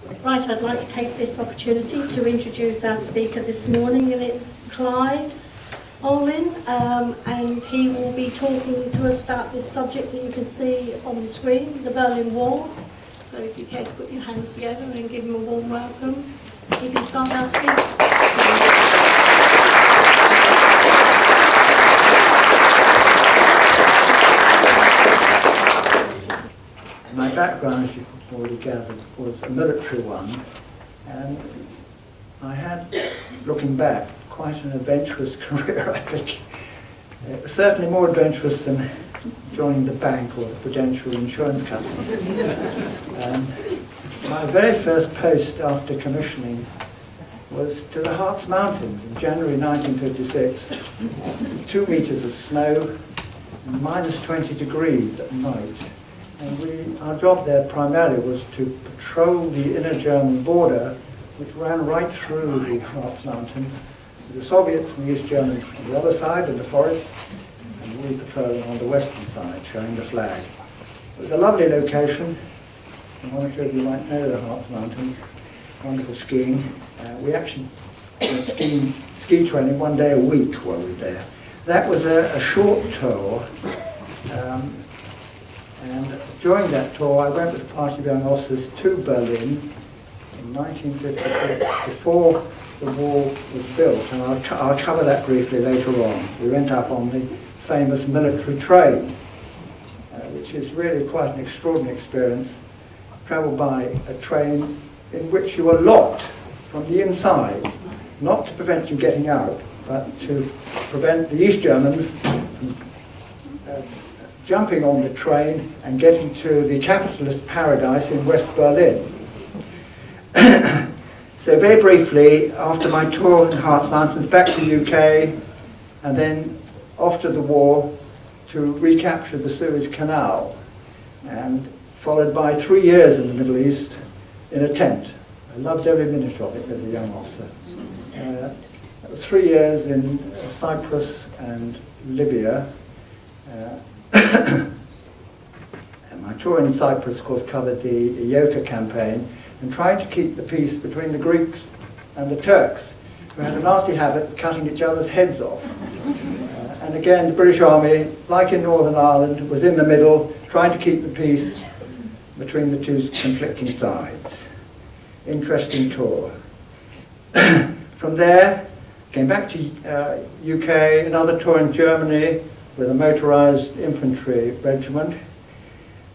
Right, I'd like to take this opportunity to introduce our speaker this morning, and it's Clyde Aylin, and he will be talking to us about this subject that you can see on the screen, the Berlin Wall. So if you care to put your hands together and give him a warm welcome, he can start our speech. My background, as you've already gathered, was a military one, and I had, looking back, quite an adventurous career, I think. It was certainly more adventurous than joining the bank or the Prudential Insurance Company. My very first post after commissioning was to the Harz Mountains in January 1956. 2 meters of snow, and minus 20 degrees at night. And our job there primarily was to patrol the inner German border, which ran right through the Harz Mountains, with the Soviets and the East Germans on the other side in the forest, and we patrolling on the western side, showing the flag. It was a lovely location, and one or two of you might know the Harz Mountains. Wonderful skiing. We actually did ski training 1 day a week while we were there. That was a short tour. And during that tour, I went with a party of young officers to Berlin in 1956, before the wall was built, and I'll cover that briefly later on. We went up on the famous military train, which is really quite an extraordinary experience. Travel by a train in which you are locked from the inside, not to prevent you getting out, but to prevent the East Germans from jumping on the train and getting to the capitalist paradise in West Berlin. So very briefly, after my tour in Harz Mountains, back to the UK, and then after the war to recapture the Suez Canal, and followed by 3 years in the Middle East in a tent. I loved every minute of it as a young officer. It was 3 years in Cyprus and Libya. And my tour in Cyprus, of course, covered the Yoka campaign and tried to keep the peace between the Greeks and the Turks, who had a nasty habit of cutting each other's heads off. And again, the British Army, like in Northern Ireland, was in the middle, trying to keep the peace between the two conflicting sides. Interesting tour. From there, came back to UK, another tour in Germany with a motorized infantry regiment,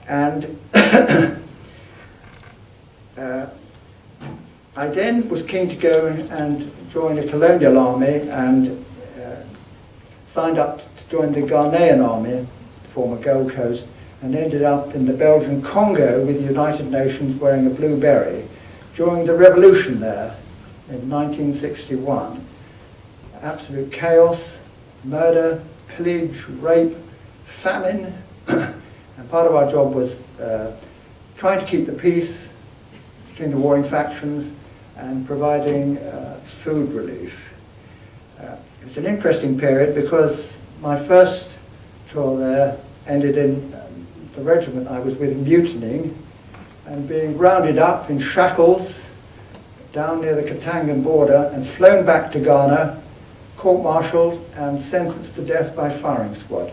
and I then was keen to go and join the colonial army, and signed up to join the Ghanaian army, former Gold Coast, and ended up in the Belgian Congo with the United Nations wearing a blue beret during the revolution there in 1961. Absolute chaos, murder, pillage, rape, famine, and part of our job was trying to keep the peace between the warring factions and providing food relief. It was an interesting period because my first tour there ended in the regiment I was with mutinying and being rounded up in shackles down near the Katangan border and flown back to Ghana, court-martialed and sentenced to death by firing squad.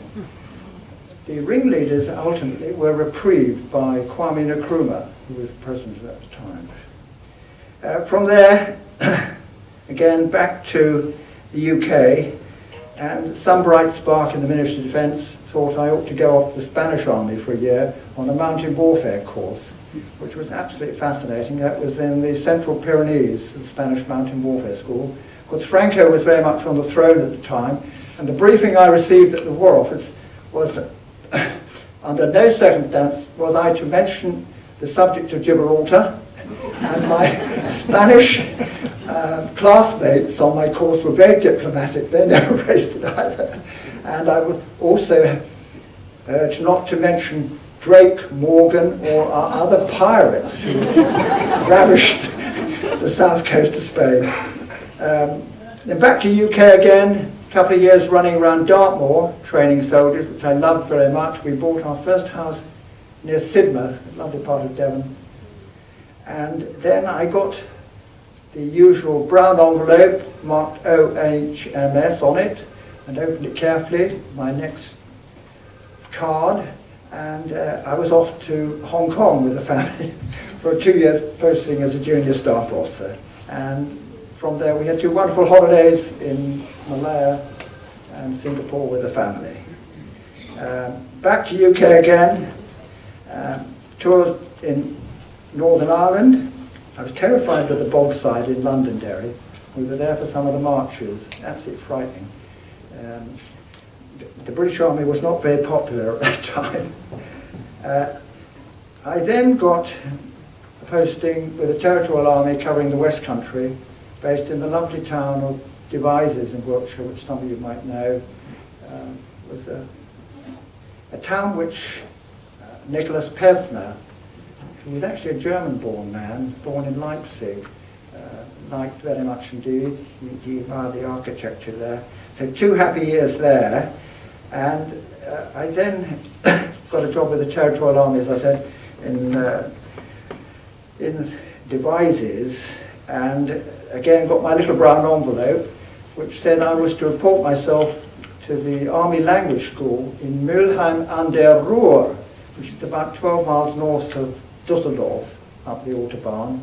The ringleaders ultimately were reprieved by Kwame Nkrumah, who was president at the time. From there, again back to the UK, and some bright spark in the Ministry of Defence thought I ought to go off to the Spanish Army for a year on a mountain warfare course, which was absolutely fascinating. That was in the Central Pyrenees, the Spanish Mountain Warfare School. Of course, Franco was very much on the throne at the time, and the briefing I received at the War Office was that under no circumstance was I to mention the subject of Gibraltar, and my Spanish classmates on my course were very diplomatic. They never raised it either. And I would also urge not to mention Drake, Morgan, or our other pirates who ravished the south coast of Spain. Then back to UK again, a couple of years running around Dartmoor, training soldiers, which I loved very much. We bought our first house near Sidmouth, a lovely part of Devon. And then I got the usual brown envelope marked OHMS on it, and opened it carefully, my next card, and I was off to Hong Kong with the family for 2 years posting as a junior staff officer. And from there we had 2 wonderful holidays in Malaya and Singapore with the family. Back to UK again, tours in Northern Ireland. I was terrified of the bogside in Londonderry. We were there for some of the marches, absolutely frightening. The British Army was not very popular at that time. I then got a posting with the Territorial Army covering the West Country, based in the lovely town of Devizes in Wiltshire, which some of you might know. Was a town which Nicholas Pevsner, who was actually a German-born man, born in Leipzig, liked very much indeed. He admired the architecture there. So 2 happy years there, and I then got a job with the Territorial Army, as I said, in Devizes, and again got my little brown envelope, which said I was to report myself to the Army Language School in Mülheim an der Ruhr, which is about 12 miles north of Düsseldorf, up the Autobahn,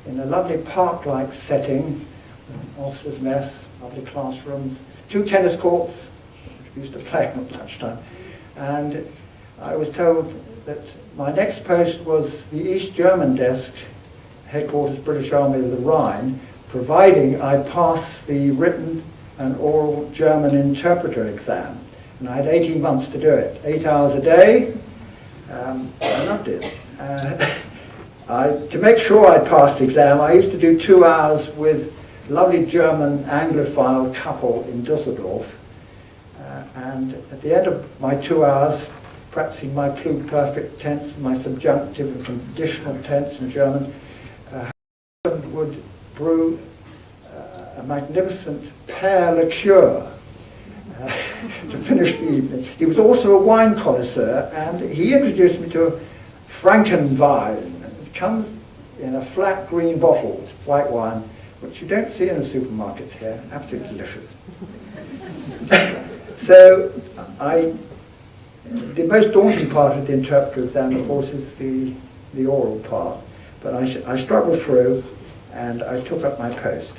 in a lovely park-like setting, officers' mess, lovely classrooms, 2 tennis courts, which we used to play at lunchtime. And I was told that my next post was the East German desk, headquarters British Army of the Rhine, providing I passed the written and oral German interpreter exam. And I had 18 months to do it, 8 hours a day. I loved it. To make sure I passed the exam, I used to do 2 hours with a lovely German Anglophile couple in Düsseldorf. And at the end of my 2 hours, practicing my pluperfect tense, my subjunctive and conditional tense in German, would brew a magnificent pear liqueur to finish the evening. He was also a wine connoisseur, and he introduced me to Frankenwein. It comes in a flat green bottle, white wine, which you don't see in the supermarkets here. Absolutely delicious. So the most daunting part of the interpreter exam, of course, is the oral part. But I struggled through, and I took up my post.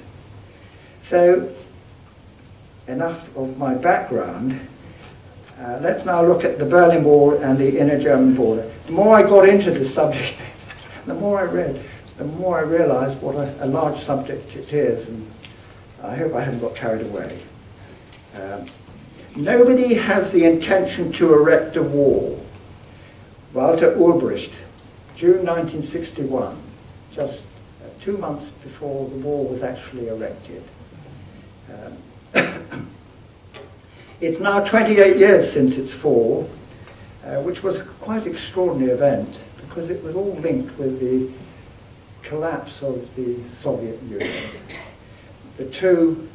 So, enough of my background. Let's now look at the Berlin Wall and the inner German border. The more I got into the subject, the more I read, the more I realized what a large subject it is, and I hope I haven't got carried away. Nobody has the intention to erect a wall. Walter Ulbricht, June 1961, just 2 months before the wall was actually erected. It's now 28 years since its fall, which was a quite extraordinary event because it was all linked with the collapse of the Soviet Union. The two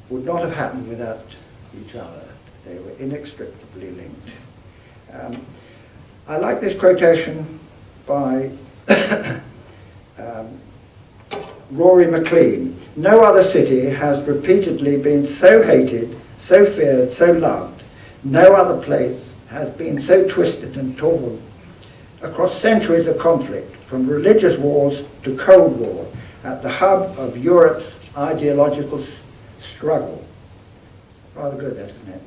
would not have happened without each other. They were inextricably linked. I like this quotation by Rory MacLean. No other city has repeatedly been so hated, so feared, so loved. No other place has been so twisted and torn. Across centuries of conflict, from religious wars to Cold War, at the hub of Europe's ideological struggle. Rather good, that, isn't it?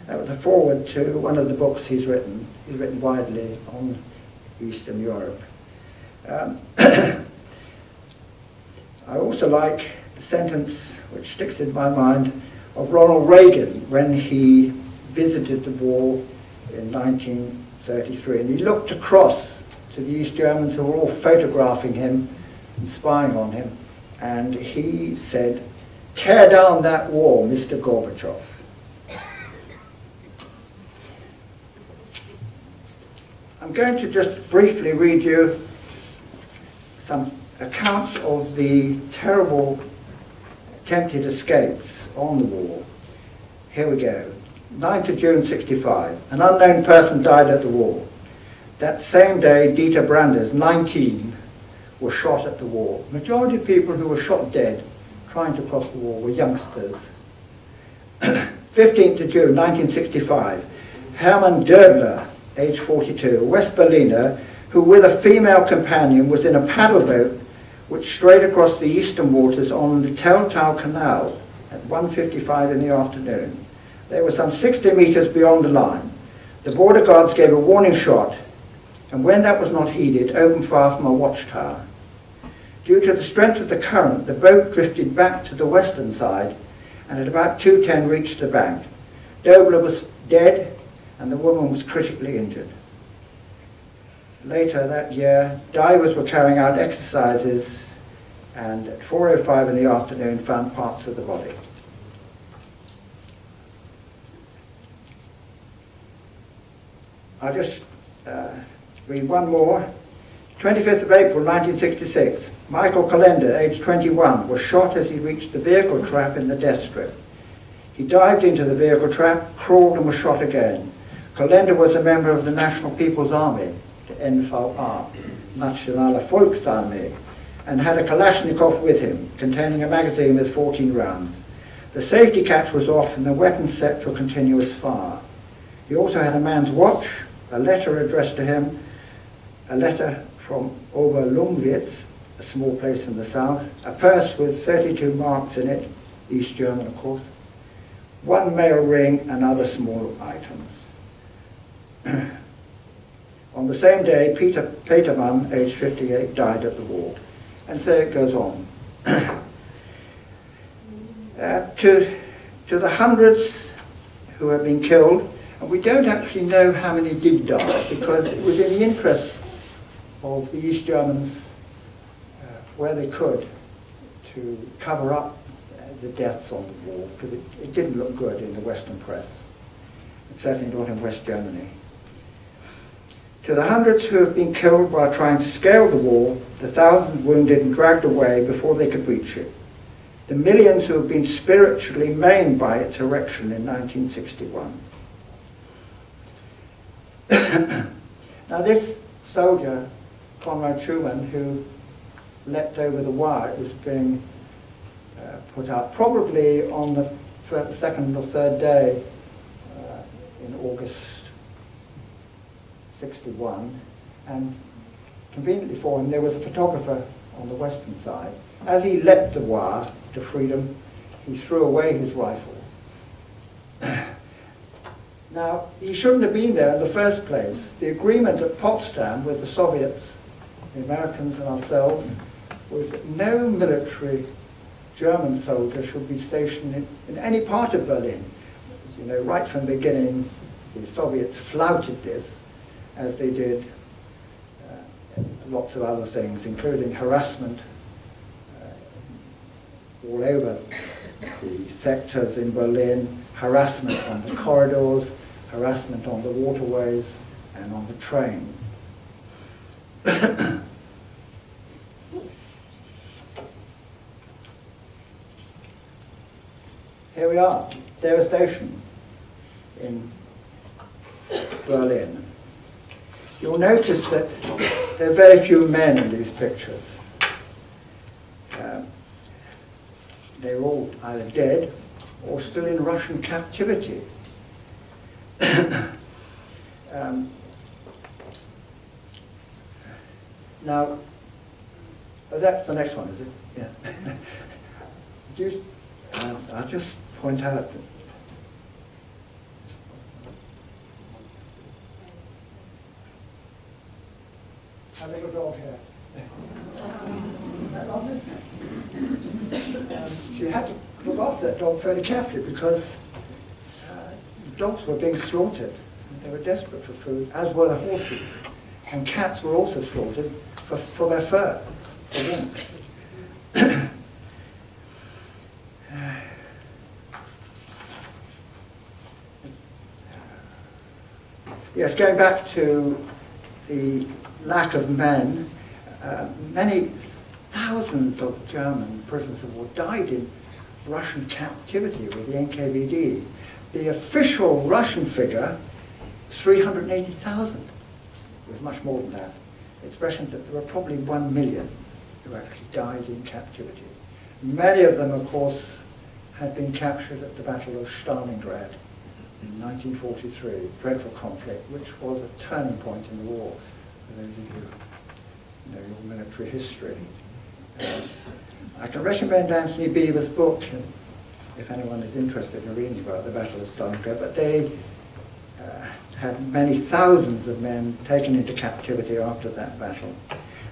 That was a foreword to one of the books he's written. He's written widely on Eastern Europe. I also like the sentence which sticks in my mind of Ronald Reagan when he visited the wall in 1933, and he looked across to the East Germans who were all photographing him and spying on him, and he said, "Tear down that wall, Mr. Gorbachev." I'm going to just briefly read you some accounts of the terrible attempted escapes on the wall. Here we go. 9th of June 65. An unknown person died at the wall. That same day, Dieter Branders, 19, were shot at the war. Majority of people who were shot dead trying to cross the war were youngsters. 15th of June 1965, Hermann Dödler, age 42, a West Berliner, who with a female companion was in a paddle boat which strayed across the eastern waters on the Teltow Canal at 1:55 in the afternoon. They were some 60 metres beyond the line. The border guards gave a warning shot, and when that was not heeded, opened fire from a watchtower. Due to the strength of the current, the boat drifted back to the western side, and at about 2:10 reached the bank. Dobler was dead, and the woman was critically injured. Later that year, divers were carrying out exercises, and at 4:05 in the afternoon found parts of the body. I'll just read one more. 25th of April 1966, Michael Calender, aged 21, was shot as he reached the vehicle trap in the death strip. He dived into the vehicle trap, crawled and was shot again. Calender was a member of the National People's Army, the NVA, Nationale Volksarmee, and had a Kalashnikov with him, containing a magazine with 14 rounds. The safety catch was off and the weapon set for continuous fire. He also had a man's watch, a letter addressed to him, a letter from Oberlungwitz, a small place in the south, a purse with 32 marks in it, East German of course, one male ring and other small items. On the same day, Peter Petermann, aged 58, died at the war. And so it goes on. To the hundreds who have been killed, and we don't actually know how many did die, because it was in the interest of the East Germans, where they could, to cover up the deaths on the wall, because it didn't look good in the Western press. It's certainly not in West Germany. To the hundreds who have been killed while trying to scale the wall, the thousands wounded and dragged away before they could reach it, the millions who have been spiritually maimed by its erection in 1961. Now this soldier, Konrad Schumann, who leapt over the wire, was being put out probably on the second or third day in August 61, and conveniently for him there was a photographer on the western side. As he leapt the wire to freedom, he threw away his rifle. Now, he shouldn't have been there in the first place. The agreement at Potsdam with the Soviets, the Americans and ourselves, was that no military German soldier should be stationed in any part of Berlin. As you know, right from the beginning, the Soviets flouted this, as they did lots of other things, including harassment all over the sectors in Berlin, harassment on the corridors, harassment on the waterways, and on the train. Here we are, devastation in Berlin. You'll notice that there are very few men in these pictures. They're all either dead or still in Russian captivity. Now, that's the next one, is it? Yeah. I'll just point out that a little dog here. She had to look after that dog fairly carefully because dogs were being slaughtered. They were desperate for food, as were the horses. And cats were also slaughtered for their fur, for warmth. Yes, going back to the lack of men, many thousands of German prisoners of war died in Russian captivity with the NKVD. The official Russian figure, 380,000. It was much more than that. It's reckoned that there were probably 1 million who actually died in captivity. Many of them, of course, had been captured at the Battle of Stalingrad in 1943, dreadful conflict, which was a turning point in the war, for those of you who know your military history. I can recommend Anthony Beevor's book, if anyone is interested in reading about the Battle of Stalingrad, but they had many thousands of men taken into captivity after that battle.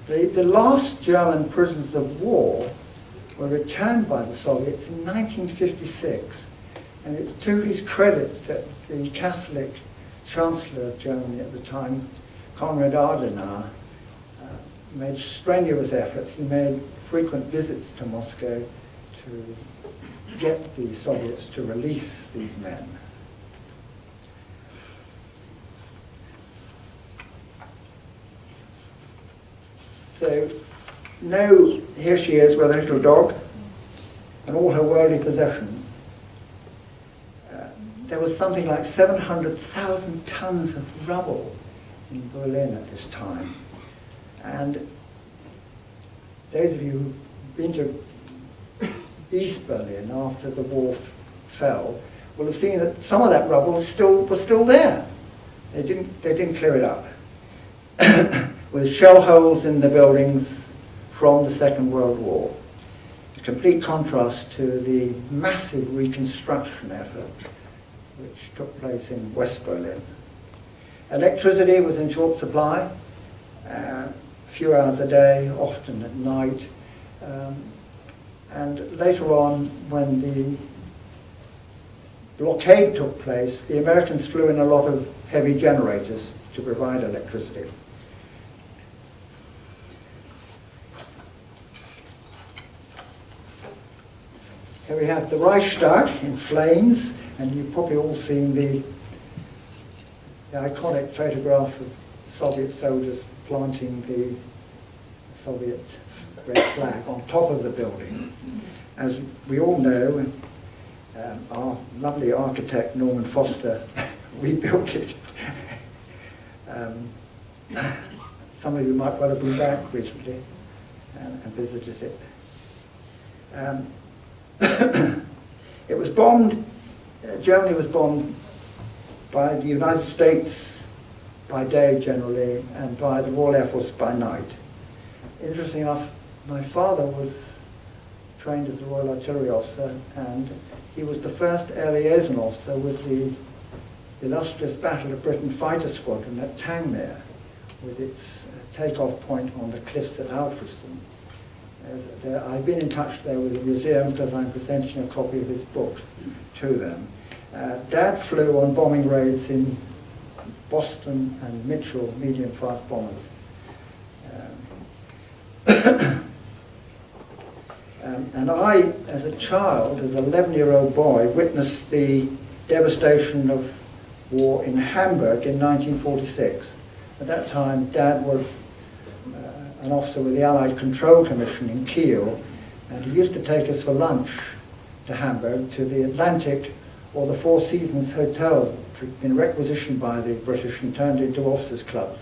The last German prisoners of war were returned by the Soviets in 1956, and it's to his credit that the Catholic Chancellor of Germany at the time, Konrad Adenauer, made strenuous efforts. He made frequent visits to Moscow to get the Soviets to release these men. So, now here she is with a little dog and all her worldly possessions. There was something like 700,000 tons of rubble in Berlin at this time. And those of you who've been to East Berlin after the wall fell will have seen that some of that rubble was still there. They didn't clear it up. With shell holes in the buildings from the Second World War. A complete contrast to the massive reconstruction effort which took place in West Berlin. Electricity was in short supply, a few hours a day, often at night. And later on, when the blockade took place, the Americans flew in a lot of heavy generators to provide electricity. Here we have the Reichstag in flames, and you've probably all seen the iconic photograph of Soviet soldiers planting the Soviet red flag on top of the building. As we all know, our lovely architect Norman Foster rebuilt it. Some of you might well have been back recently and visited it. It was bombed, Germany was bombed by the United States by day generally, and by the Royal Air Force by night. Interesting enough, my father was trained as a Royal Artillery officer, and he was the first air liaison officer with the illustrious Battle of Britain fighter squadron at Tangmere, with its takeoff point on the cliffs at Alfriston. I've been in touch there with the museum because I'm presenting a copy of his book to them. Dad flew on bombing raids in Boston and Mitchell medium-fast bombers. And I, as a child, as an 11-year-old boy, witnessed the devastation of war in Hamburg in 1946. At that time, Dad was an officer with the Allied Control Commission in Kiel, and he used to take us for lunch to Hamburg, to the Atlantic or the Four Seasons Hotel, which had been requisitioned by the British and turned into officers' clubs.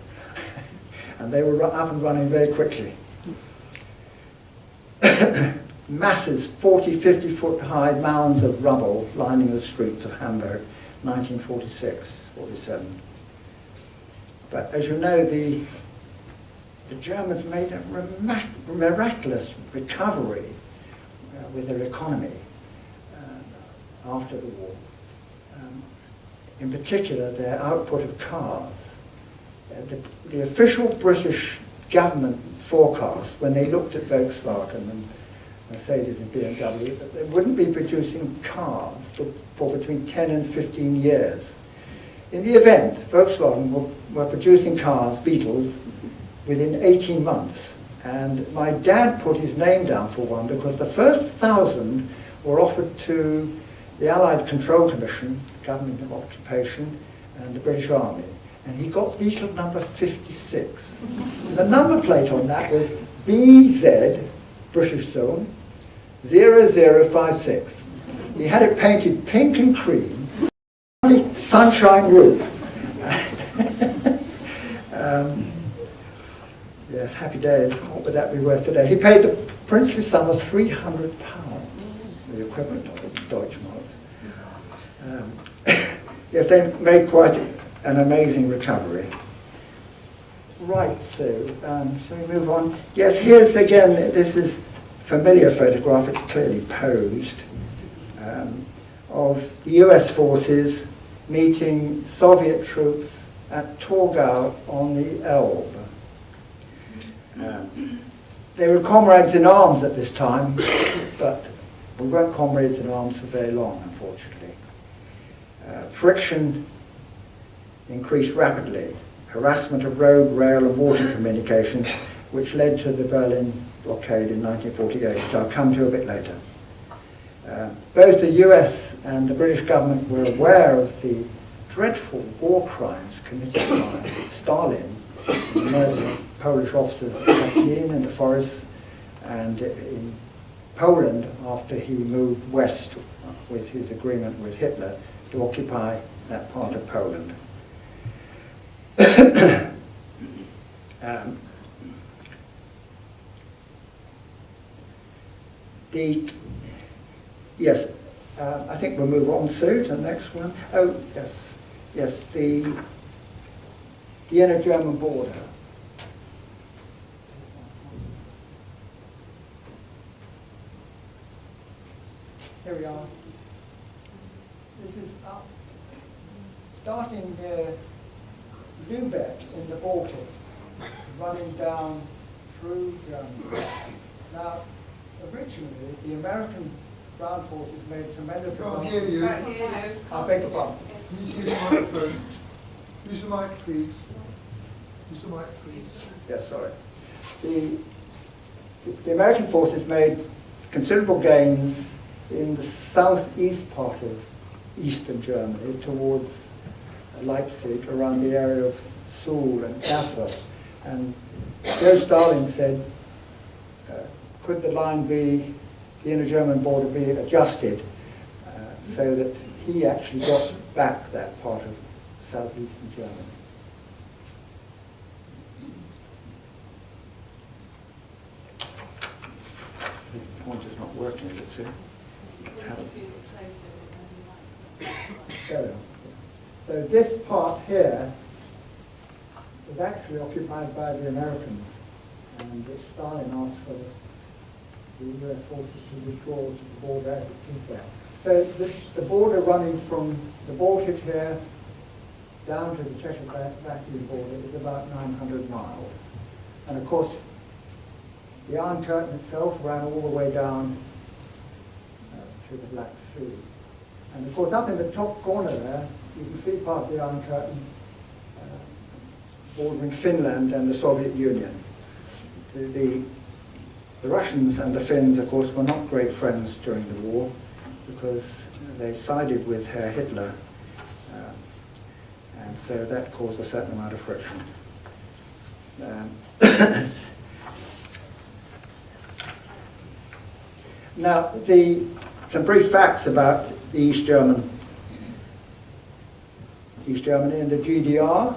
And they were up and running very quickly. Masses, 40, 50-foot high mounds of rubble lining the streets of Hamburg, 1946, 47. But as you know, the Germans made a miraculous recovery with their economy after the war. In particular, their output of cars. The official British government forecast, when they looked at Volkswagen and Mercedes and BMW, that they wouldn't be producing cars for between 10 and 15 years. In the event, Volkswagen were producing cars, Beetles, within 18 months. And my dad put his name down for one because the first 1,000 were offered to the Allied Control Commission, Government of Occupation, and the British Army. And he got Beetle number 56. And the number plate on that was BZ, British Zone, 0056. He had it painted pink and cream, sunshine roof. Yes, happy days. What would that be worth today? He paid the princely sum of £300, the equivalent of Deutschmarks. Yes, they made quite an amazing recovery. Right, so shall we move on? Yes, here's again, this is a familiar photograph, it's clearly posed, of the US forces meeting Soviet troops at Torgau on the Elbe. They were comrades in arms at this time, but we weren't comrades in arms for very long, unfortunately. Friction increased rapidly. Harassment of road, rail and water communication, which led to the Berlin blockade in 1948, which I'll come to a bit later. Both the US and the British government were aware of the dreadful war crimes committed by Stalin, the murder of Polish officers at Katyn in the forests, and in Poland after he moved west with his agreement with Hitler to occupy that part of Poland. I think we'll move on soon to the next one. Oh, yes, the inner German border. Here we are. This is up, starting near Lübeck in the Baltic, running down through Germany. Now, originally, the American ground forces made tremendous advances. I beg your pardon. Can you use the microphone? Use the mic, please. Use the mic, please. Yes, sorry. The American forces made considerable gains in the southeast part of eastern Germany towards Leipzig, around the area of Suhl and Erfurt. And Joe Stalin said, could the line be, the inner German border be adjusted so that he actually got back that part of southeastern Germany. The pointer's not working, is it, sir? So this part here is actually occupied by the Americans, and Stalin asked for the US forces to withdraw to the border as it is there. So the border running from the Baltic here down to the Czechoslovakian border is about 900 miles. And of course, the Iron Curtain itself ran all the way down to the Black Sea. And of course, up in the top corner there, you can see part of the Iron Curtain bordering Finland and the Soviet Union. The Russians and the Finns, of course, were not great friends during the war because they sided with Herr Hitler, and so that caused a certain amount of friction. Now, some brief facts about the East Germany and the GDR.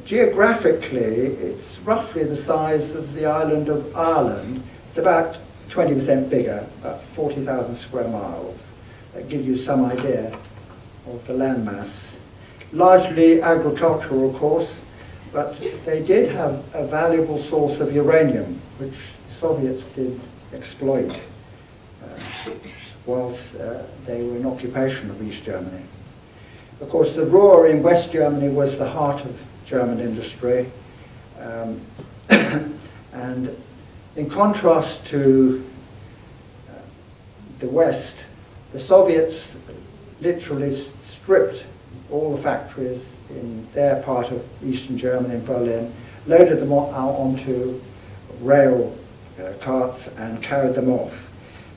Geographically, it's roughly the size of the island of Ireland. It's about 20% bigger, about 40,000 square miles. That gives you some idea of the landmass. Largely agricultural, of course, but they did have a valuable source of uranium, which the Soviets did exploit whilst they were in occupation of East Germany. Of course, the Ruhr in West Germany was the heart of German industry. And in contrast to the West, the Soviets literally stripped all the factories in their part of Eastern Germany, in Berlin, loaded them out onto rail carts and carried them off.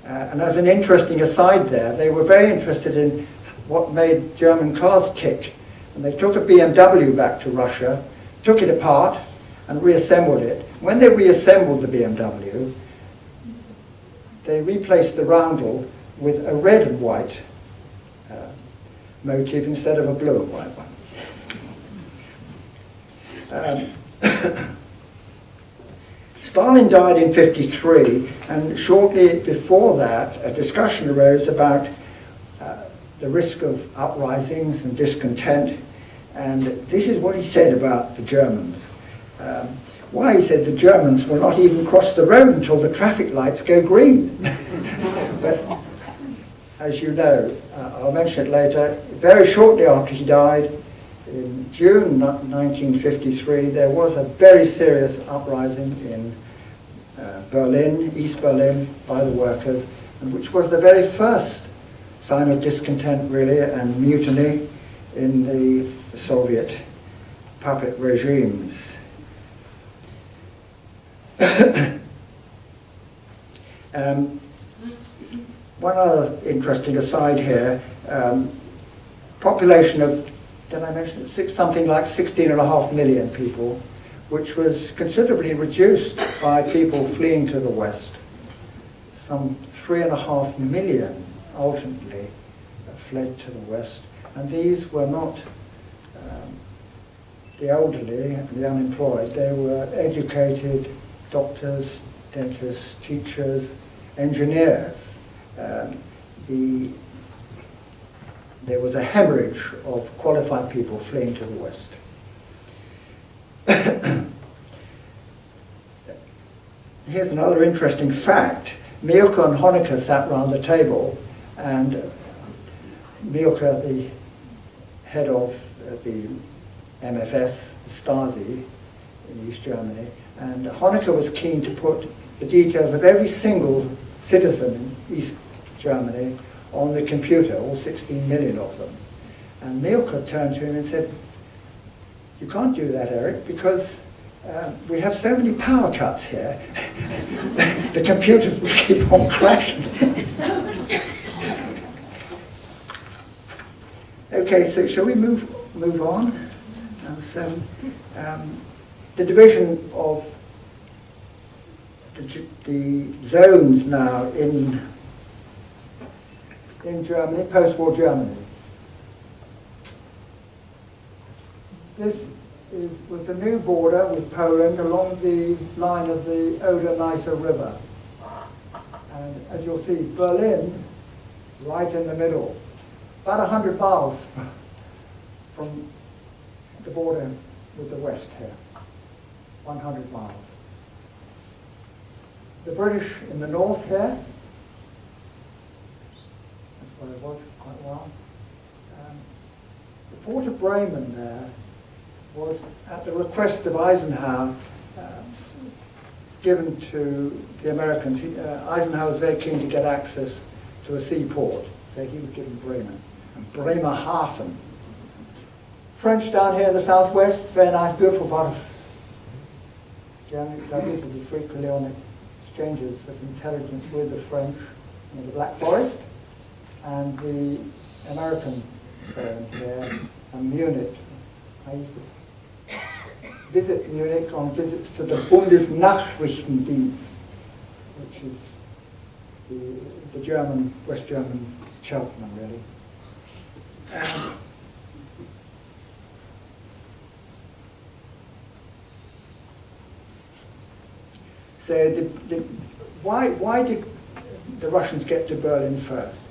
And as an interesting aside there, they were very interested in what made German cars tick. And they took a BMW back to Russia, took it apart and reassembled it. When they reassembled the BMW, they replaced the roundel with a red and white motif instead of a blue and white one. Stalin died in 1953, and shortly before that, a discussion arose about the risk of uprisings and discontent. And this is what he said about the Germans. Why, he said, the Germans will not even cross the road until the traffic lights go green. But as you know, I'll mention it later, very shortly after he died, in June 1953, there was a very serious uprising in Berlin, East Berlin, by the workers, and which was the very first sign of discontent, really, and mutiny in the Soviet puppet regimes. One other interesting aside here, population of, did I mention it, something like 16.5 million people, which was considerably reduced by people fleeing to the West. Some 3.5 million ultimately fled to the West, and these were not the elderly, the unemployed. They were educated doctors, dentists, teachers, engineers. There was a hemorrhage of qualified people fleeing to the West. Here's another interesting fact. Mielke and Honecker sat round the table, and Mielke, the head of the MFS, the Stasi in East Germany, and Honecker was keen to put the details of every single citizen in East Germany on the computer, all 16 million of them. And Mielke turned to him and said, "You can't do that, Eric, because we have so many power cuts here. The computers will keep on crashing." Okay, so shall we move on? So, the division of the zones now in Germany, post-war Germany. This was the new border with Poland along the line of the Oder-Neisse River. And as you'll see, Berlin right in the middle, about 100 miles from the border with the West here, 100 miles. The British in the north here, that's where it was quite a while. The port of Bremen there was, at the request of Eisenhower, given to the Americans. Eisenhower was very keen to get access to a seaport, so he was given Bremen. And Bremerhaven. French down here in the southwest, very nice, beautiful part of Germany, because I visited frequently on exchanges of intelligence with the French in the Black Forest, and the American zone here, and Munich. I used to visit Munich on visits to the Bundesnachrichtendienst, which is the German, West German Cheltenham, really. So why did the Russians get to Berlin first?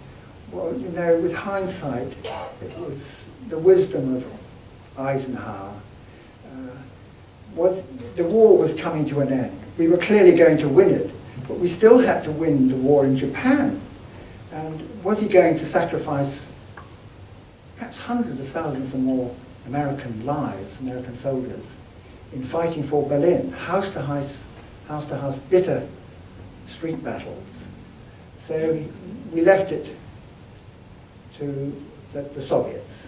Well, you know, with hindsight, it was the wisdom of Eisenhower. The war was coming to an end. We were clearly going to win it, but we still had to win the war in Japan. And was he going to sacrifice perhaps hundreds of thousands or more American lives, American soldiers, in fighting for Berlin, house to house, bitter street battles? So we left it to the Soviets.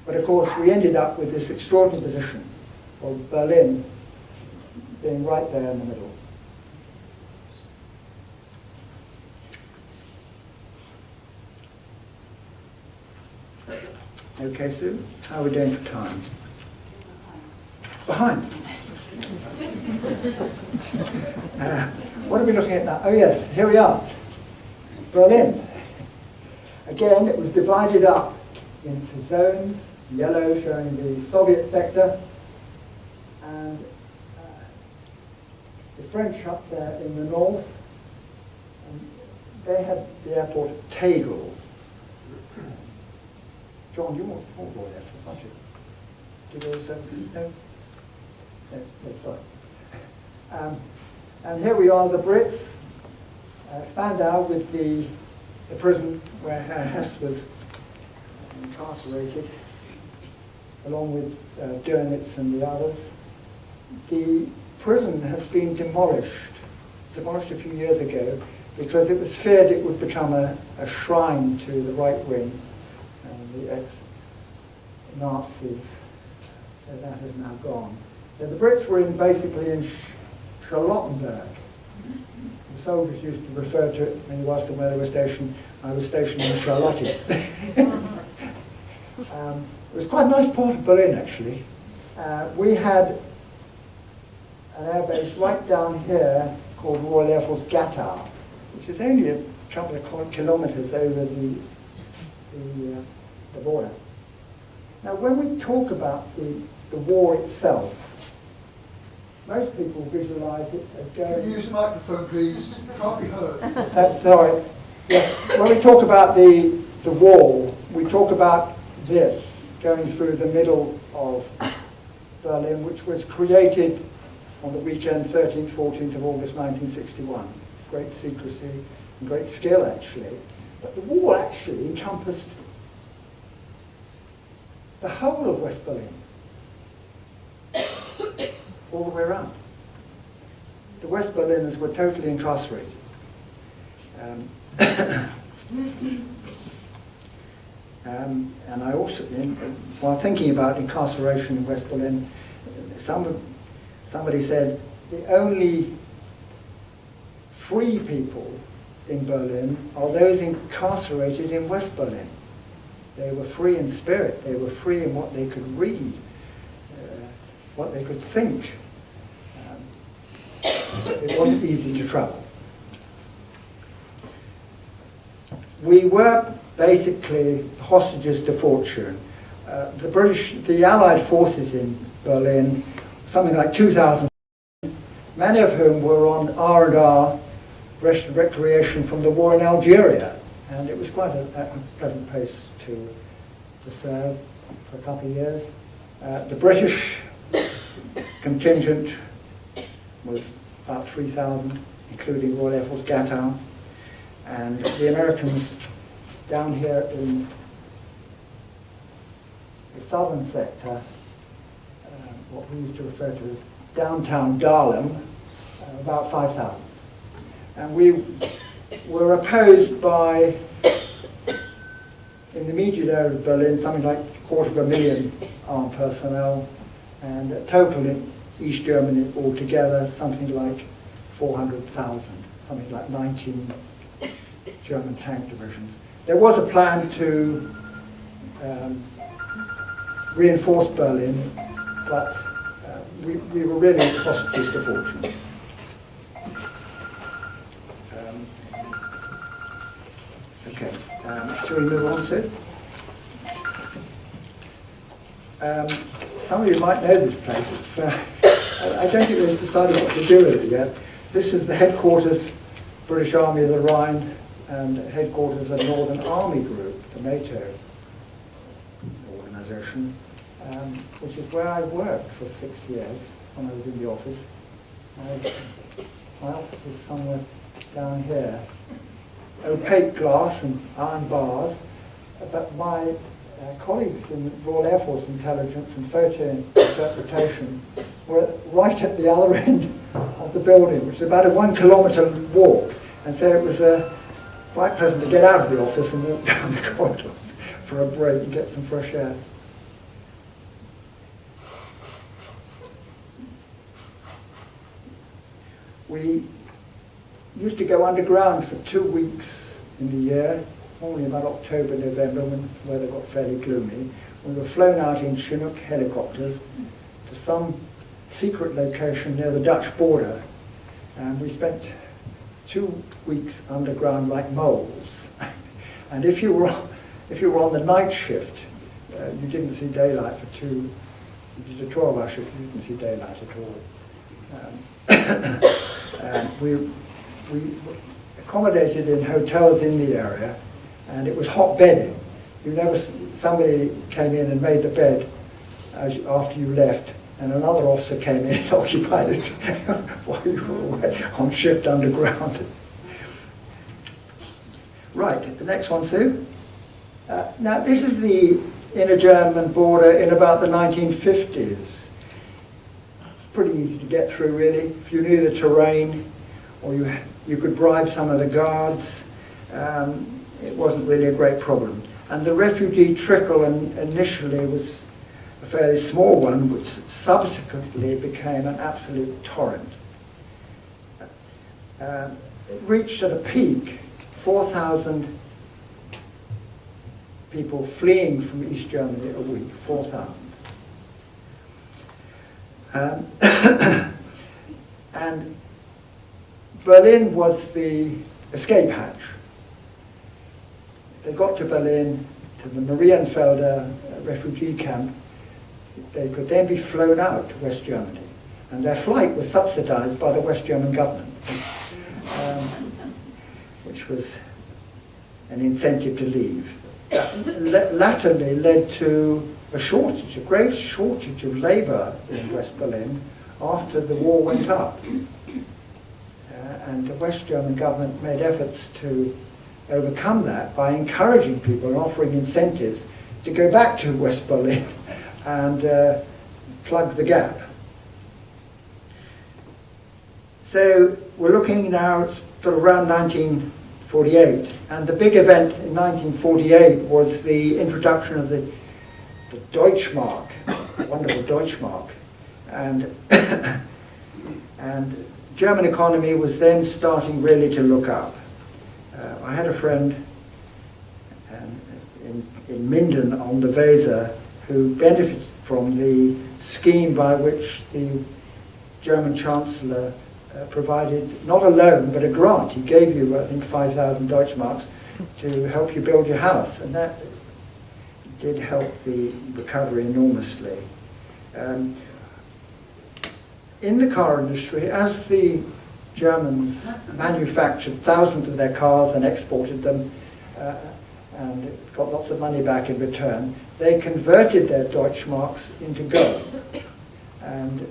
But of course, we ended up with this extraordinary position of Berlin being right there in the middle. Okay, Sue, how are we doing for time? Behind. What are we looking at now? Oh yes, here we are. Berlin. Again, it was divided up into zones, yellow showing the Soviet sector, and the French up there in the north, and they had the airport at Tegel. John, you were Royal Air Force, aren't you? Did you also? No? No, sorry. And here we are, the Brits, Spandau with the prison where Hess was incarcerated, along with Dönitz and the others. The prison has been demolished. It was demolished a few years ago because it was feared it would become a shrine to the right wing and the ex-Nazis. So that has now gone. So the Brits were basically in Charlottenburg. The soldiers used to refer to it when you asked them where they were stationed. I was stationed in Charlotte. It was quite a nice part of Berlin, actually. We had an airbase right down here called Royal Air Force Gatow, which is only a couple of kilometres over the border. Now, when we talk about the war itself, most people visualise it as going... Can you use the microphone, please? Can't be heard. Sorry. Yeah. When we talk about the wall, we talk about this going through the middle of Berlin, which was created on the weekend 13th, 14th of August 1961. Great secrecy and great skill, actually. But the wall actually encompassed the whole of West Berlin, all the way around. The West Berliners were totally incarcerated. And I also, while thinking about incarceration in West Berlin, somebody said the only free people in Berlin are those incarcerated in West Berlin. They were free in spirit. They were free in what they could read, what they could think. It wasn't easy to travel. We were basically hostages to fortune. The Allied forces in Berlin, something like 2,000, many of whom were on R&R, recreation from the war in Algeria. And it was quite a pleasant place to serve for a couple of years. The British contingent was about 3,000, including Royal Air Force Gatow. And the Americans down here in the southern sector, what we used to refer to as downtown Dahlem, about 5,000. And we were opposed by, in the immediate area of Berlin, something like 250,000 armed personnel, and a total in East Germany altogether, something like 400,000, something like 19 German tank divisions. There was a plan to reinforce Berlin, but we were really hostages to fortune. Okay, shall we move on, Sid? Some of you might know this place. It's, I don't think they've decided what to do with it yet. This is the headquarters, British Army of the Rhine, and headquarters of Northern Army Group, the NATO organisation, which is where I worked for 6 years when I was in the office. My office was somewhere down here. Opaque glass and iron bars, but my colleagues in Royal Air Force Intelligence and Photo Interpretation were right at the other end of the building, which is about a 1 kilometre walk, and so it was quite pleasant to get out of the office and walk down the corridors for a break and get some fresh air. We used to go underground for 2 weeks in the year, only about October, November, when the weather got fairly gloomy. We were flown out in Chinook helicopters to some secret location near the Dutch border, and we spent 2 weeks underground like moles. And if you were on the night shift, you didn't see daylight for you did a 12-hour shift, you didn't see daylight at all. We accommodated in hotels in the area, and it was hot bedding. Somebody came in and made the bed after you left, and another officer came in and occupied it while you were away on shift underground. Right, the next one, Sue. Now, this is the inner German border in about the 1950s. Pretty easy to get through, really. If you knew the terrain, or you could bribe some of the guards, it wasn't really a great problem. And the refugee trickle initially was a fairly small one, which subsequently became an absolute torrent. It reached at a peak 4,000 people fleeing from East Germany a week, 4,000. And Berlin was the escape hatch. If they got to Berlin, to the Marienfelder refugee camp, they could then be flown out to West Germany. And their flight was subsidized by the West German government, which was an incentive to leave. That latterly led to a grave shortage of labour in West Berlin after the war went up. And the West German government made efforts to overcome that by encouraging people and offering incentives to go back to West Berlin and plug the gap. So we're looking now at sort of around 1948, and the big event in 1948 was the introduction of the Deutschmark, the wonderful Deutschmark, and and German economy was then starting really to look up. I had a friend in Minden on the Weser who benefited from the scheme by which the German Chancellor provided not a loan but a grant. He gave you, I think, 5,000 Deutschmarks to help you build your house, and that did help the recovery enormously. In the car industry, as the Germans manufactured thousands of their cars and exported them and got lots of money back in return, they converted their Deutschmarks into gold. And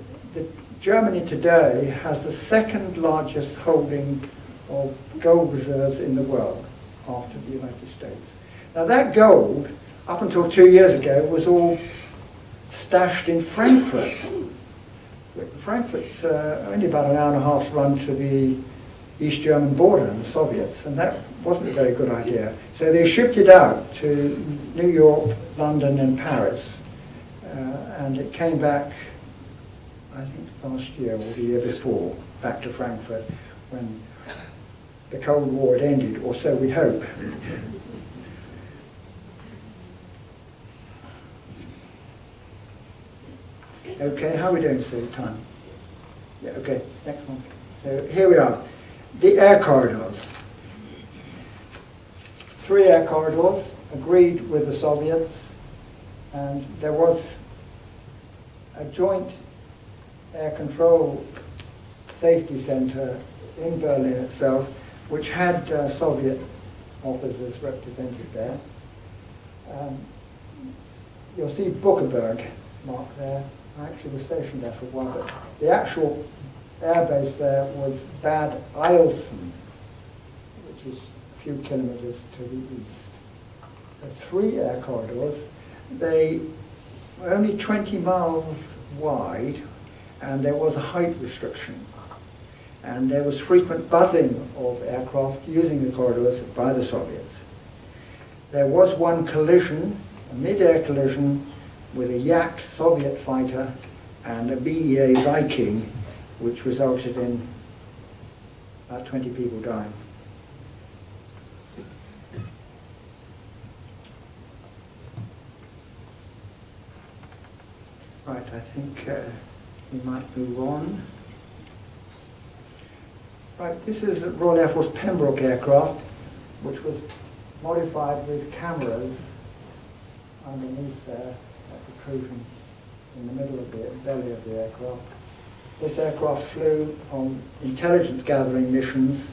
Germany today has the second largest holding of gold reserves in the world after the United States. Now that gold, up until 2 years ago, was all stashed in Frankfurt. Frankfurt's only about an hour and a half's run to the East German border and the Soviets, and that wasn't a very good idea. So they shipped it out to New York, London and Paris, and it came back, I think last year or the year before, back to Frankfurt when the Cold War had ended, or so we hope. Okay, how are we doing, Sue? Time? Yeah, okay, next one. So here we are. The air corridors. 3 air corridors agreed with the Soviets, and there was a joint air control safety center in Berlin itself, which had Soviet officers represented there. You'll see Buckeberg marked there. I actually was stationed there for a while, but the actual airbase there was Bad Eilsen, which is a few kilometers to the east. So 3 air corridors. They were only 20 miles wide, and there was a height restriction. And there was frequent buzzing of aircraft using the corridors by the Soviets. There was one collision, a mid-air collision, with a Yak Soviet fighter and a BEA Viking, which resulted in about 20 people dying. Right, I think we might move on. Right, this is the Royal Air Force Pembroke aircraft, which was modified with cameras underneath there, that protrusion in the middle of the belly of the aircraft. This aircraft flew on intelligence gathering missions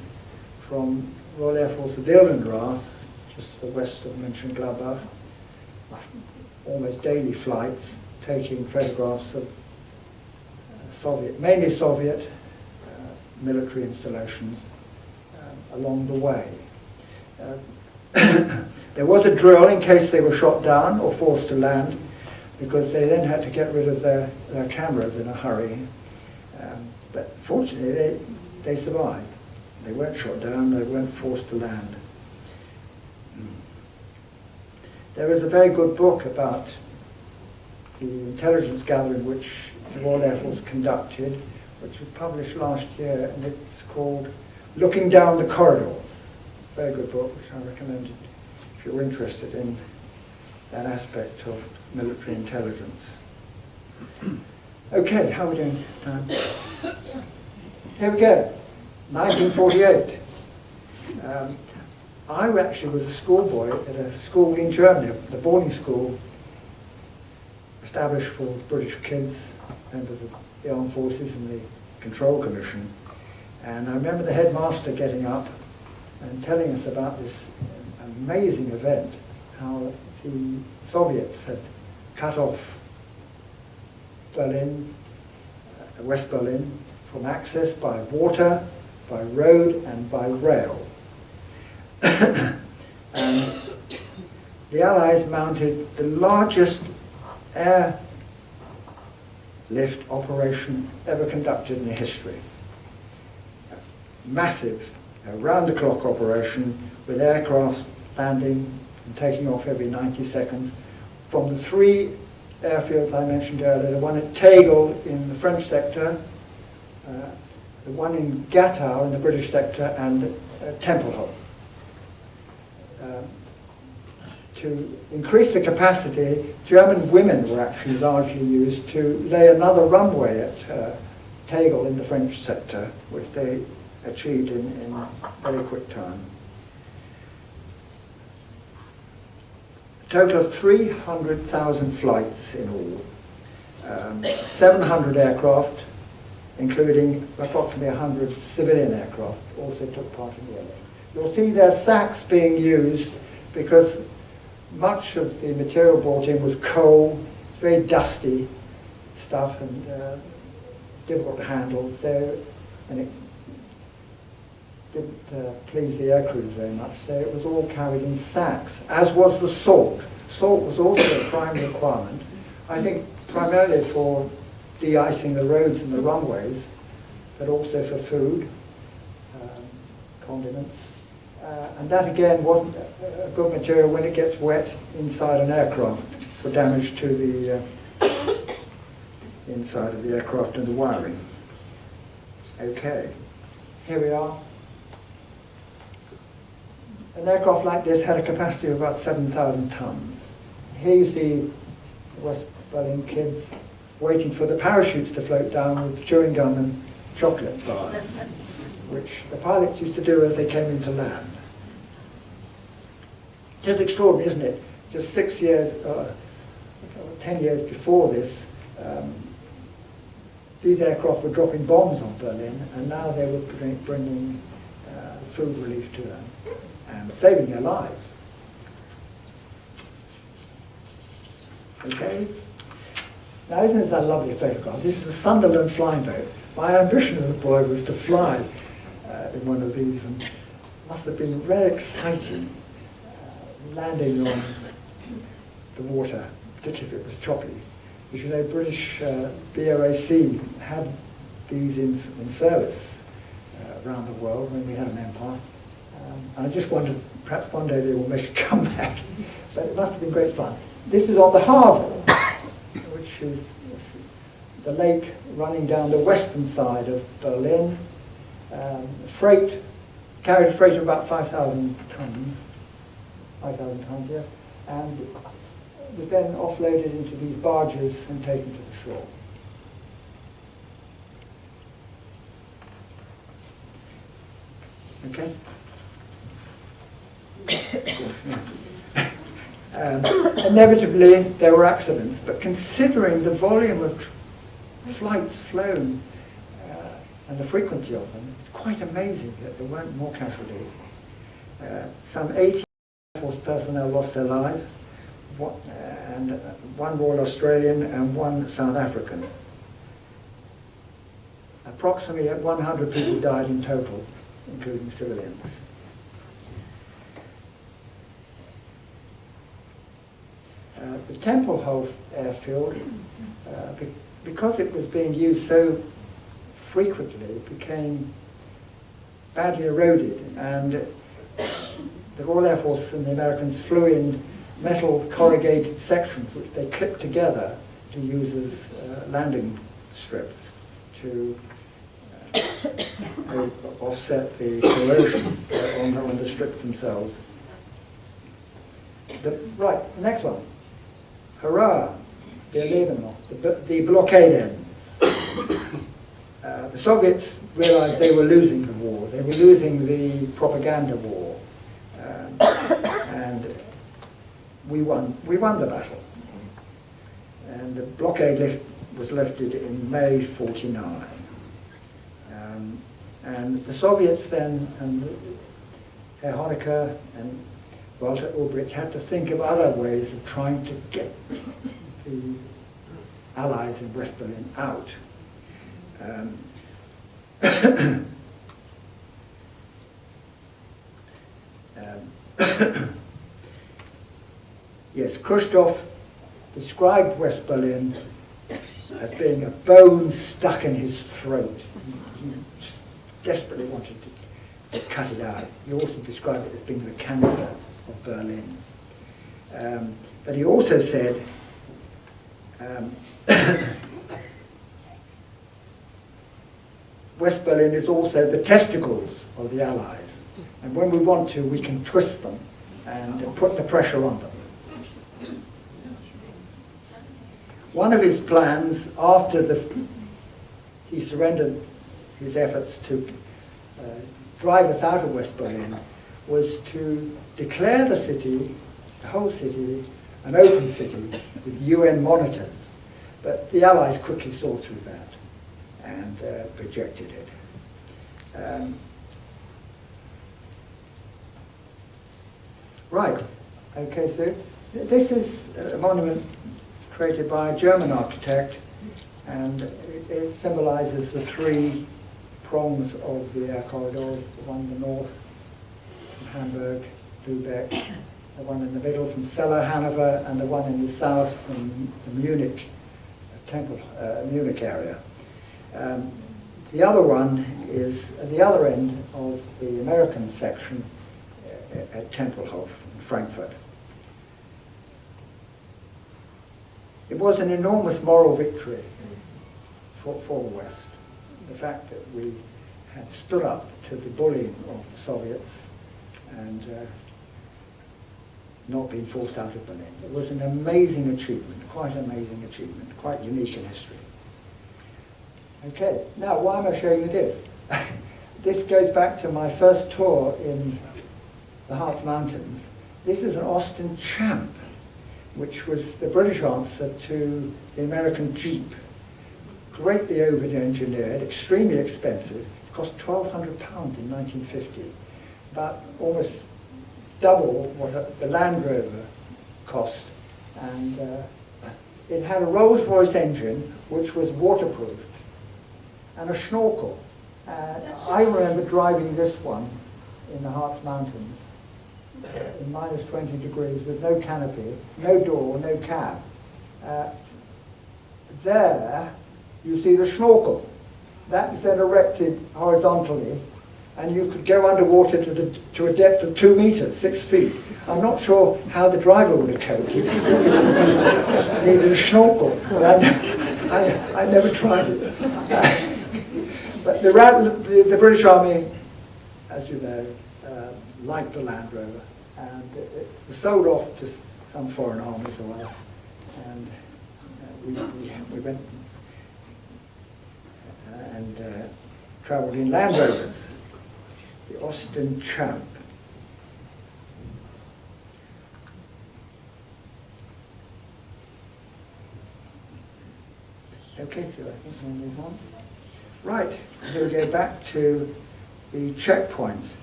from Royal Air Force of Wildenrath, just to the west of Mönchengladbach, almost daily flights, taking photographs of mainly Soviet military installations along the way. There was a drill in case they were shot down or forced to land, because they then had to get rid of their cameras in a hurry. But fortunately, they survived. They weren't shot down, they weren't forced to land. There is a very good book about the intelligence gathering which the Royal Air Force conducted, which was published last year, and it's called Looking Down the Corridors. Very good book, which I recommend if you're interested in that aspect of military intelligence. Okay, how are we doing time? Here we go, 1948. I actually was a schoolboy at a school in Germany, the boarding school established for British kids, members of the Armed Forces and the Control Commission. And I remember the headmaster getting up and telling us about this amazing event, how the Soviets had cut off Berlin, West Berlin, from access by water, by road and by rail. And the Allies mounted the largest air lift operation ever conducted in history. Massive, round-the-clock operation with aircraft landing and taking off every 90 seconds from the three airfields I mentioned earlier, the one at Tegel in the French sector, the one in Gatow in the British sector, and Tempelhof. To increase the capacity, German women were actually largely used to lay another runway at Tegel in the French sector, which they achieved in very quick time. A total of 300,000 flights in all, 700 aircraft, including approximately 100 civilian aircraft, also took part in the airlift. You'll see there's sacks being used because much of the material brought in was coal, very dusty stuff and difficult to handle, and it didn't please the air crews very much, so it was all carried in sacks, as was the salt. Salt was also a prime requirement, I think primarily for de-icing the roads and the runways, but also for food, condiments. And that again wasn't a good material when it gets wet inside an aircraft for damage to the inside of the aircraft and the wiring. Okay, here we are. An aircraft like this had a capacity of about 7,000 tons. Here you see West Berlin kids waiting for the parachutes to float down with chewing gum and chocolate bars, which the pilots used to do as they came into land. Just extraordinary, isn't it? Just 6 years, 10 years before this, these aircraft were dropping bombs on Berlin, and now they were bringing food relief to them and saving their lives. Okay? Now, isn't this a lovely photograph? This is a Sunderland flying boat. My ambition as a boy was to fly in one of these, and it must have been very exciting landing on the water, particularly if it was choppy. Because you know, British BOAC had these in service around the world when we had an empire. And I just wondered, perhaps one day they will make a comeback. But it must have been great fun. This is on the Havel, which is the lake running down the western side of Berlin. Carried a freight of about 5,000 tons. 5,000 tons, yes. And was then offloaded into these barges and taken to the shore. Okay? Inevitably, there were accidents, but considering the volume of flights flown and the frequency of them. It's quite amazing that there weren't more casualties. Some 80 Air Force personnel lost their lives, and one Royal Australian and one South African. Approximately 100 people died in total, including civilians. The Tempelhof airfield, because it was being used so frequently, it became badly eroded, and the Royal Air Force and the Americans flew in metal corrugated sections which they clipped together to use as landing strips to offset the corrosion on the strips themselves. Right, next one. Hurrah! The blockade ends. The Soviets realized they were losing the war. They were losing the propaganda war. And we won the battle. And the blockade was lifted in May '49. And the Soviets then, and Herr Honecker and Walter Ulbricht, had to think of other ways of trying to get the Allies in West Berlin out. Yes, Khrushchev described West Berlin as being a bone stuck in his throat. He desperately wanted to cut it out. He also described it as being the cancer of Berlin. But he also said West Berlin is also the testicles of the Allies, and when we want to, we can twist them and put the pressure on them. One of his plans, after he surrendered his efforts to drive us out of West Berlin, was to declare the city, the whole city, an open city with UN monitors. But the Allies quickly saw through that and rejected it. Right, okay, so this is a monument created by a German architect, and it symbolizes the three prongs of the air corridor, the one in the north from Hamburg, Lübeck, the one in the middle from Celle, Hanover, and the one in the south from the Munich Munich area. The other one is at the other end of the American section at Tempelhof in Frankfurt. It was an enormous moral victory for the West. The fact that we had stood up to the bullying of the Soviets and not been forced out of Berlin. It was an amazing achievement, quite an amazing achievement, quite unique in history. Okay, now why am I showing you this? This goes back to my first tour in the Harz Mountains. This is an Austin Champ, which was the British answer to the American Jeep. Greatly over-engineered, extremely expensive, cost £1,200 in 1950, about almost double what the Land Rover cost. And it had a Rolls-Royce engine, which was waterproof, and a snorkel. I remember driving this one in the Harz Mountains in minus 20 degrees with no canopy, no door, no cab. There you see the snorkel. That is then erected horizontally, and you could go underwater to a depth of 2 meters, 6 feet. I'm not sure how the driver would have coped. He needed a snorkel. I never tried it. But the British Army, as you know, liked the Land Rover, and it was sold off to some foreign armies or other. And we went and travelled in Land Rovers. The Austin Champ. Okay, so I think we'll move on. Right, here we go back to the checkpoints.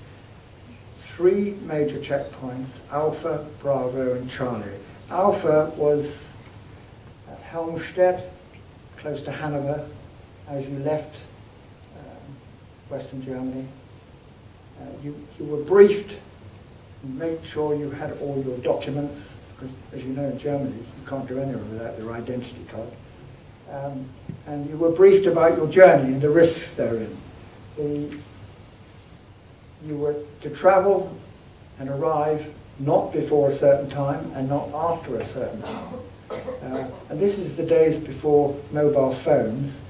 3 major checkpoints, Alpha, Bravo and Charlie. Alpha was at Helmstedt, close to Hanover, as you left Western Germany. You were briefed, made sure you had all your documents, because as you know in Germany you can't do anything without your identity card. And you were briefed about your journey and the risks therein. You were to travel and arrive not before a certain time and not after a certain hour. And this is the days before mobile phones,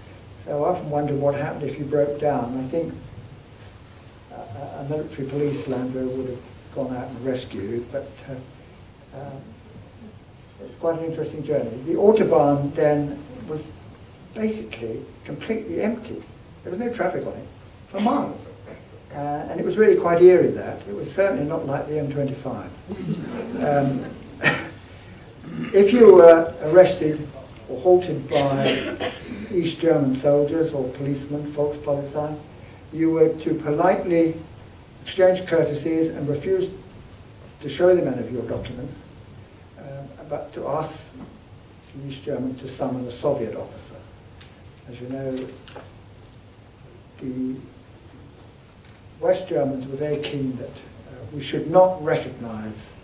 so I often wonder what happened if you broke down. I think a military police lander would have gone out and rescued you, but it's quite an interesting journey. The Autobahn then was basically completely empty. There was no traffic on it for miles. And it was really quite eerie, that. It was certainly not like the M25. If you were arrested or halted by East German soldiers or policemen, Volkspolizei, you were to politely exchange courtesies and refuse to show them any of your documents, but to ask the East German to summon a Soviet officer. As you know, the West Germans were very keen that we should not recognize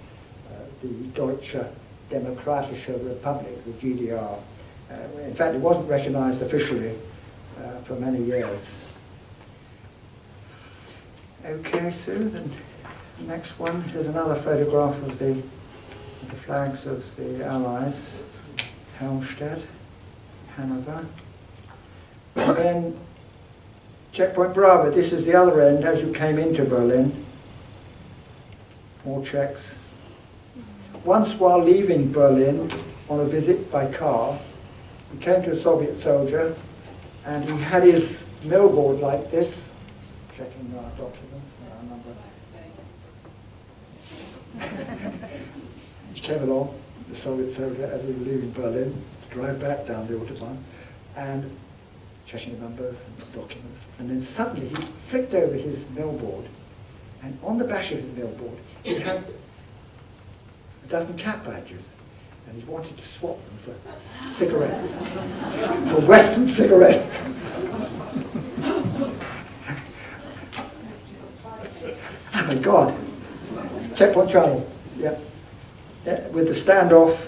the Deutsche Demokratische Republic, the GDR. In fact, it wasn't recognized officially for many years. Okay, Sue, then the next one. Here's another photograph of the flags of the Allies. Helmstedt, Hanover. And then checkpoint Bravo. This is the other end as you came into Berlin. More checks. Once while leaving Berlin on a visit by car, he came to a Soviet soldier and he had his millboard like this, checking our documents and our number. He came along, the Soviet soldier, as we were leaving Berlin, to drive back down the Autobahn, and checking the numbers and the documents. And then suddenly he flicked over his millboard, and on the back of his millboard he had a dozen cap badges, and he wanted to swap them for cigarettes, for Western cigarettes. Oh my God. Checkpoint Charlie. Yep. Yeah, with the standoff.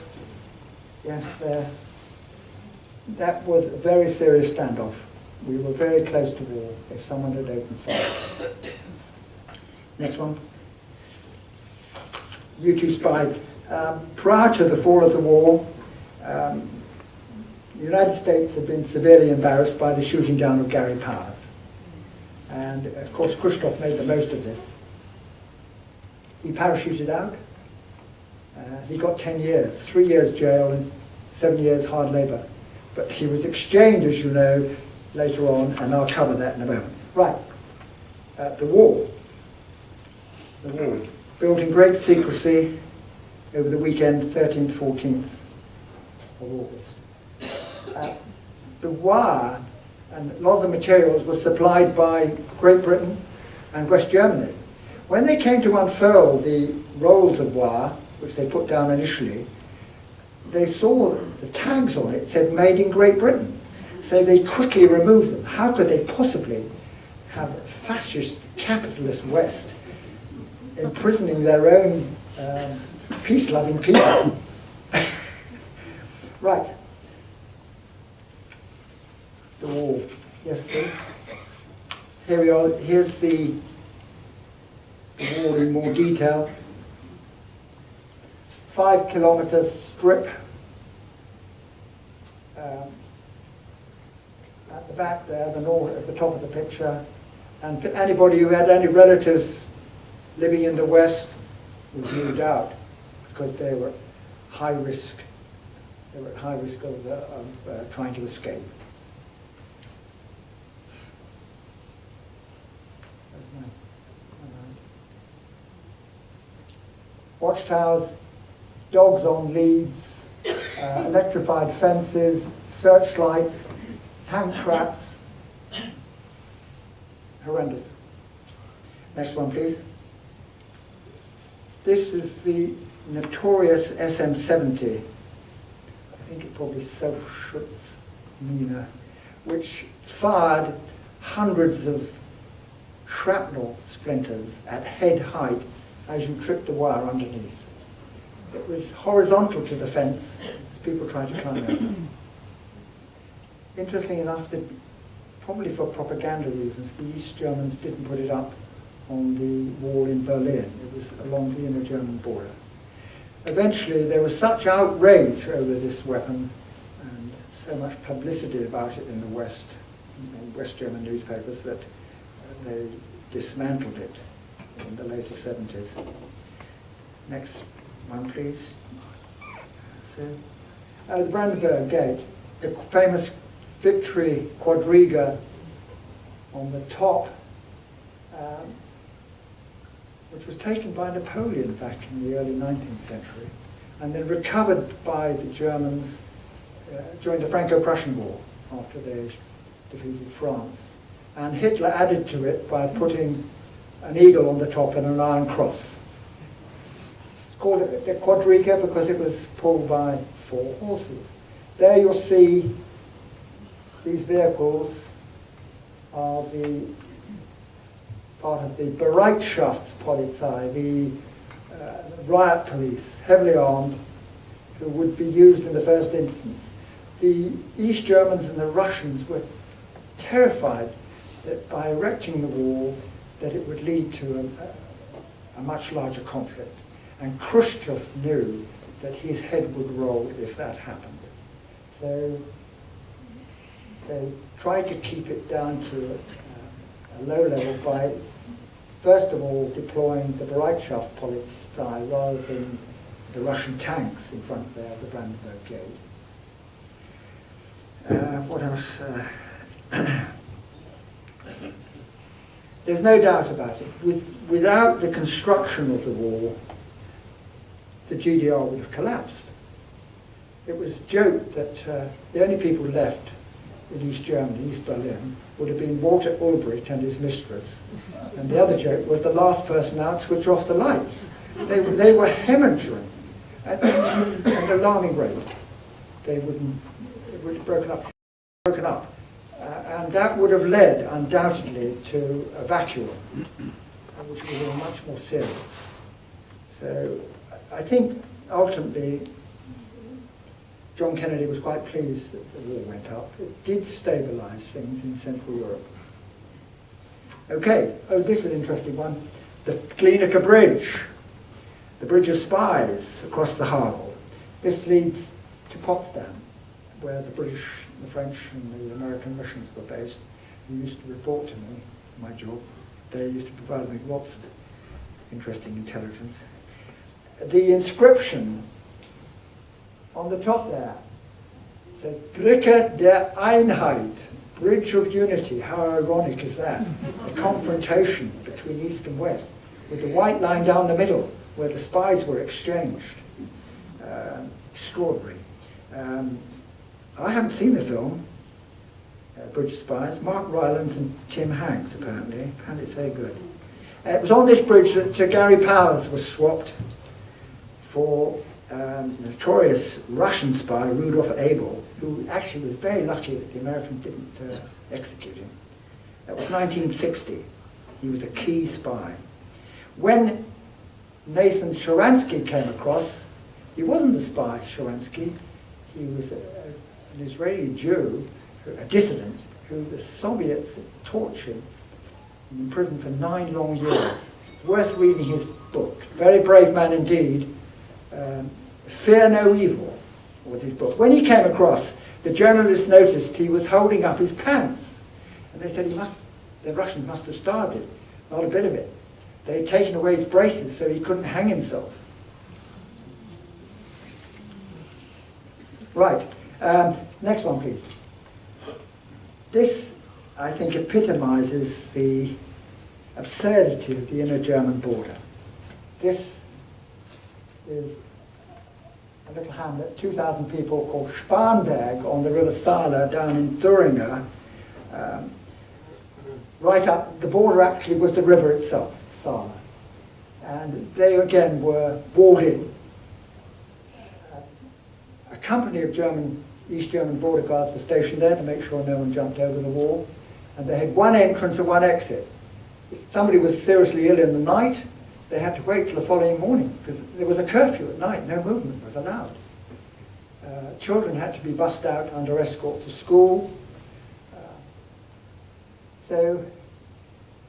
Yes, that was a very serious standoff. We were very close to war if someone had opened fire. Next one. U2 spy. Prior to the fall of the war, the United States had been severely embarrassed by the shooting down of Gary Powers. And of course Khrushchev made the most of this. He parachuted out. He got 10 years, 3 years jail and 7 years hard labor. But he was exchanged, as you know, later on, and I'll cover that in a moment. Right, the war. The war. Built in great secrecy over the weekend, 13th, 14th of August. The wire and a lot of the materials were supplied by Great Britain and West Germany. When they came to unfurl the rolls of wire, which they put down initially, they saw the tags on it said made in Great Britain. So they quickly removed them. How could they possibly have a fascist capitalist West imprisoning their own peace-loving people? Right. The wall. Yes, sir. Here we are. Here's the wall in more detail. 5 kilometre strip at the back there, the north, at the top of the picture. And anybody who had any relatives living in the West was moved out because they were high risk. They were at high risk of trying to escape. Watchtowers, dogs on leads, electrified fences, searchlights, tank traps, horrendous. Next one, please. This is the notorious SM-70. I think it probably Self-Schutz-Mine, which fired hundreds of shrapnel splinters at head height as you tripped the wire underneath. It was horizontal to the fence as people tried to climb over. Interesting enough, that probably for propaganda reasons, the East Germans didn't put it up on the wall in Berlin. It was along the inner German border. Eventually, there was such outrage over this weapon and so much publicity about it in the West, in West German newspapers, that they dismantled it in the later 70s. Next one, please. So, the Brandenburg Gate, the famous Victory quadriga on the top, which was taken by Napoleon back in the early 19th century, and then recovered by the Germans during the Franco-Prussian War after they defeated France. And Hitler added to it by putting an eagle on the top and an iron cross. It's called the quadriga because it was pulled by 4 horses. There you'll see these vehicles are the part of the Bereitschaftspolizei, the riot police, heavily armed, who would be used in the first instance. The East Germans and the Russians were terrified that by erecting the wall, that it would lead to a much larger conflict. And Khrushchev knew that his head would roll if that happened. So they tried to keep it down to a low level by, first of all, deploying the Bereitschaftspolizei rather than the Russian tanks in front there of the Brandenburg Gate. What else? There's no doubt about it. Without the construction of the wall, the GDR would have collapsed. It was joked that the only people left in East Germany, East Berlin, would have been Walter Ulbricht and his mistress. And the other joke was the last person out to switch off the lights. They were hemorrhaging at an alarming rate. It would have broken up. And that would have led, undoubtedly, to a vacuum, which would have been much more serious. So I think, ultimately, John Kennedy was quite pleased that the wall went up. It did stabilise things in Central Europe. Okay, this is an interesting one. The Glienicke Bridge, the Bridge of Spies across the Havel. This leads to Potsdam, where the British, the French and the American missions were based, who used to report to me, my job. They used to provide me lots of interesting intelligence. The inscription on the top there says, Brücke der Einheit, Bridge of Unity. How ironic is that? A confrontation between East and West, with the white line down the middle, where the spies were exchanged. Extraordinary. I haven't seen the film, Bridge of Spies. Mark Rylance and Tim Hanks, apparently. Apparently it's very good. It was on this bridge that Gary Powers was swapped for notorious Russian spy Rudolf Abel, who actually was very lucky that the Americans didn't execute him. That was 1960. He was a key spy. When Nathan Sharansky came across, he wasn't a spy, Sharansky. He was an Israeli Jew, a dissident, who the Soviets tortured and imprisoned for 9 long years. It's worth reading his book. Very brave man indeed. Fear No Evil was his book. When he came across, the journalists noticed he was holding up his pants. And they said the Russians must have starved him. Not a bit of it. They'd taken away his braces so he couldn't hang himself. Right. Next one, please. This, I think, epitomizes the absurdity of the inner German border. This is a little hamlet, 2,000 people, called Spanberg on the River Saale down in Thuringia. right up, the border actually was the river itself, Saar. And they again were walled in. A company of East German border guards were stationed there to make sure no one jumped over the wall. And they had one entrance and one exit. If somebody was seriously ill in the night, they had to wait till the following morning because there was a curfew at night, no movement was allowed. Children had to be bussed out under escort to school. So,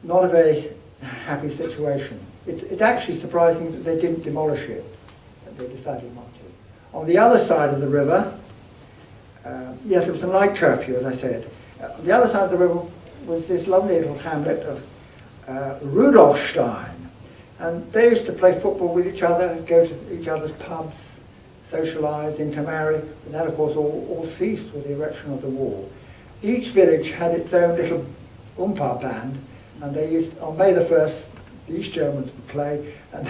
not a very happy situation. It's actually surprising that they didn't demolish it, but they decided not to. On the other side of the river, yes, it was a night curfew, as I said. On the other side of the river was this lovely little hamlet of Rudolfstein. And they used to play football with each other, go to each other's pubs, socialise, intermarry. And that, of course, all ceased with the erection of the wall. Each village had its own little umpire band, and they used, on May the 1st, the East Germans would play, and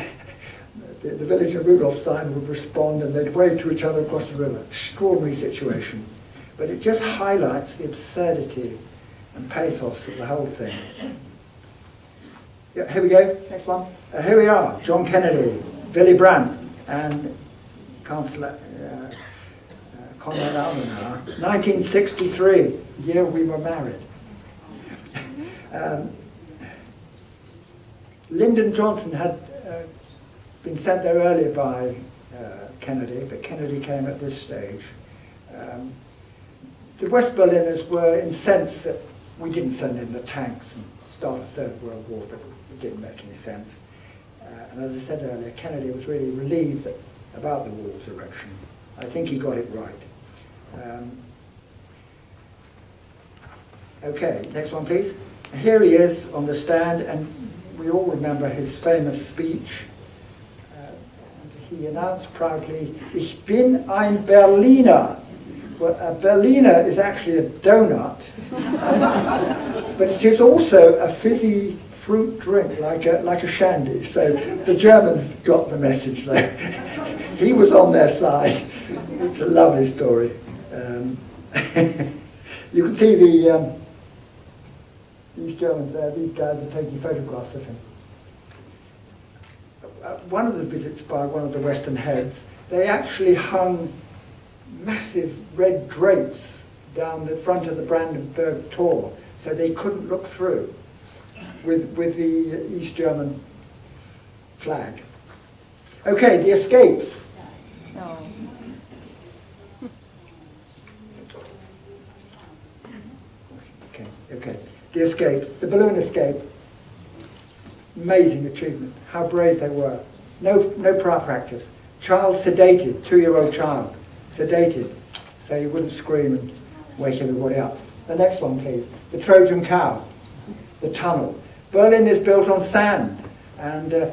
the village of Rudolfstein would respond, and they'd wave to each other across the river. Extraordinary situation. But it just highlights the absurdity and pathos of the whole thing. Yeah, here we go, next one. Here we are, John Kennedy, Willy Brandt, and Chancellor Konrad Adenauer. 1963, the year we were married. Lyndon Johnson had been sent there earlier by Kennedy, but Kennedy came at this stage. The West Berliners were incensed that we didn't send in the tanks and start a Third World War, but it didn't make any sense. And as I said earlier, Kennedy was really relieved about the wall's erection. I think he got it right. Okay, next one please. Here he is on the stand, and we all remember his famous speech. He announced proudly, "Ich bin ein Berliner." Well, a Berliner is actually a donut, but it is also a fizzy fruit drink, like a shandy. So the Germans got the message there. He was on their side. It's a lovely story. You can see these Germans there, these guys are taking photographs of him. One of the visits by one of the Western heads, they actually hung massive red drapes down the front of the Brandenburg Tor, so they couldn't look through with the East German flag. Okay, the escapes. No. Okay. The escapes. The balloon escape. Amazing achievement. How brave they were. No prior practice. Child sedated, 2-year-old child, sedated, so he wouldn't scream and wake everybody up. The next one, please. The Trojan cow. The tunnel. Berlin is built on sand, and the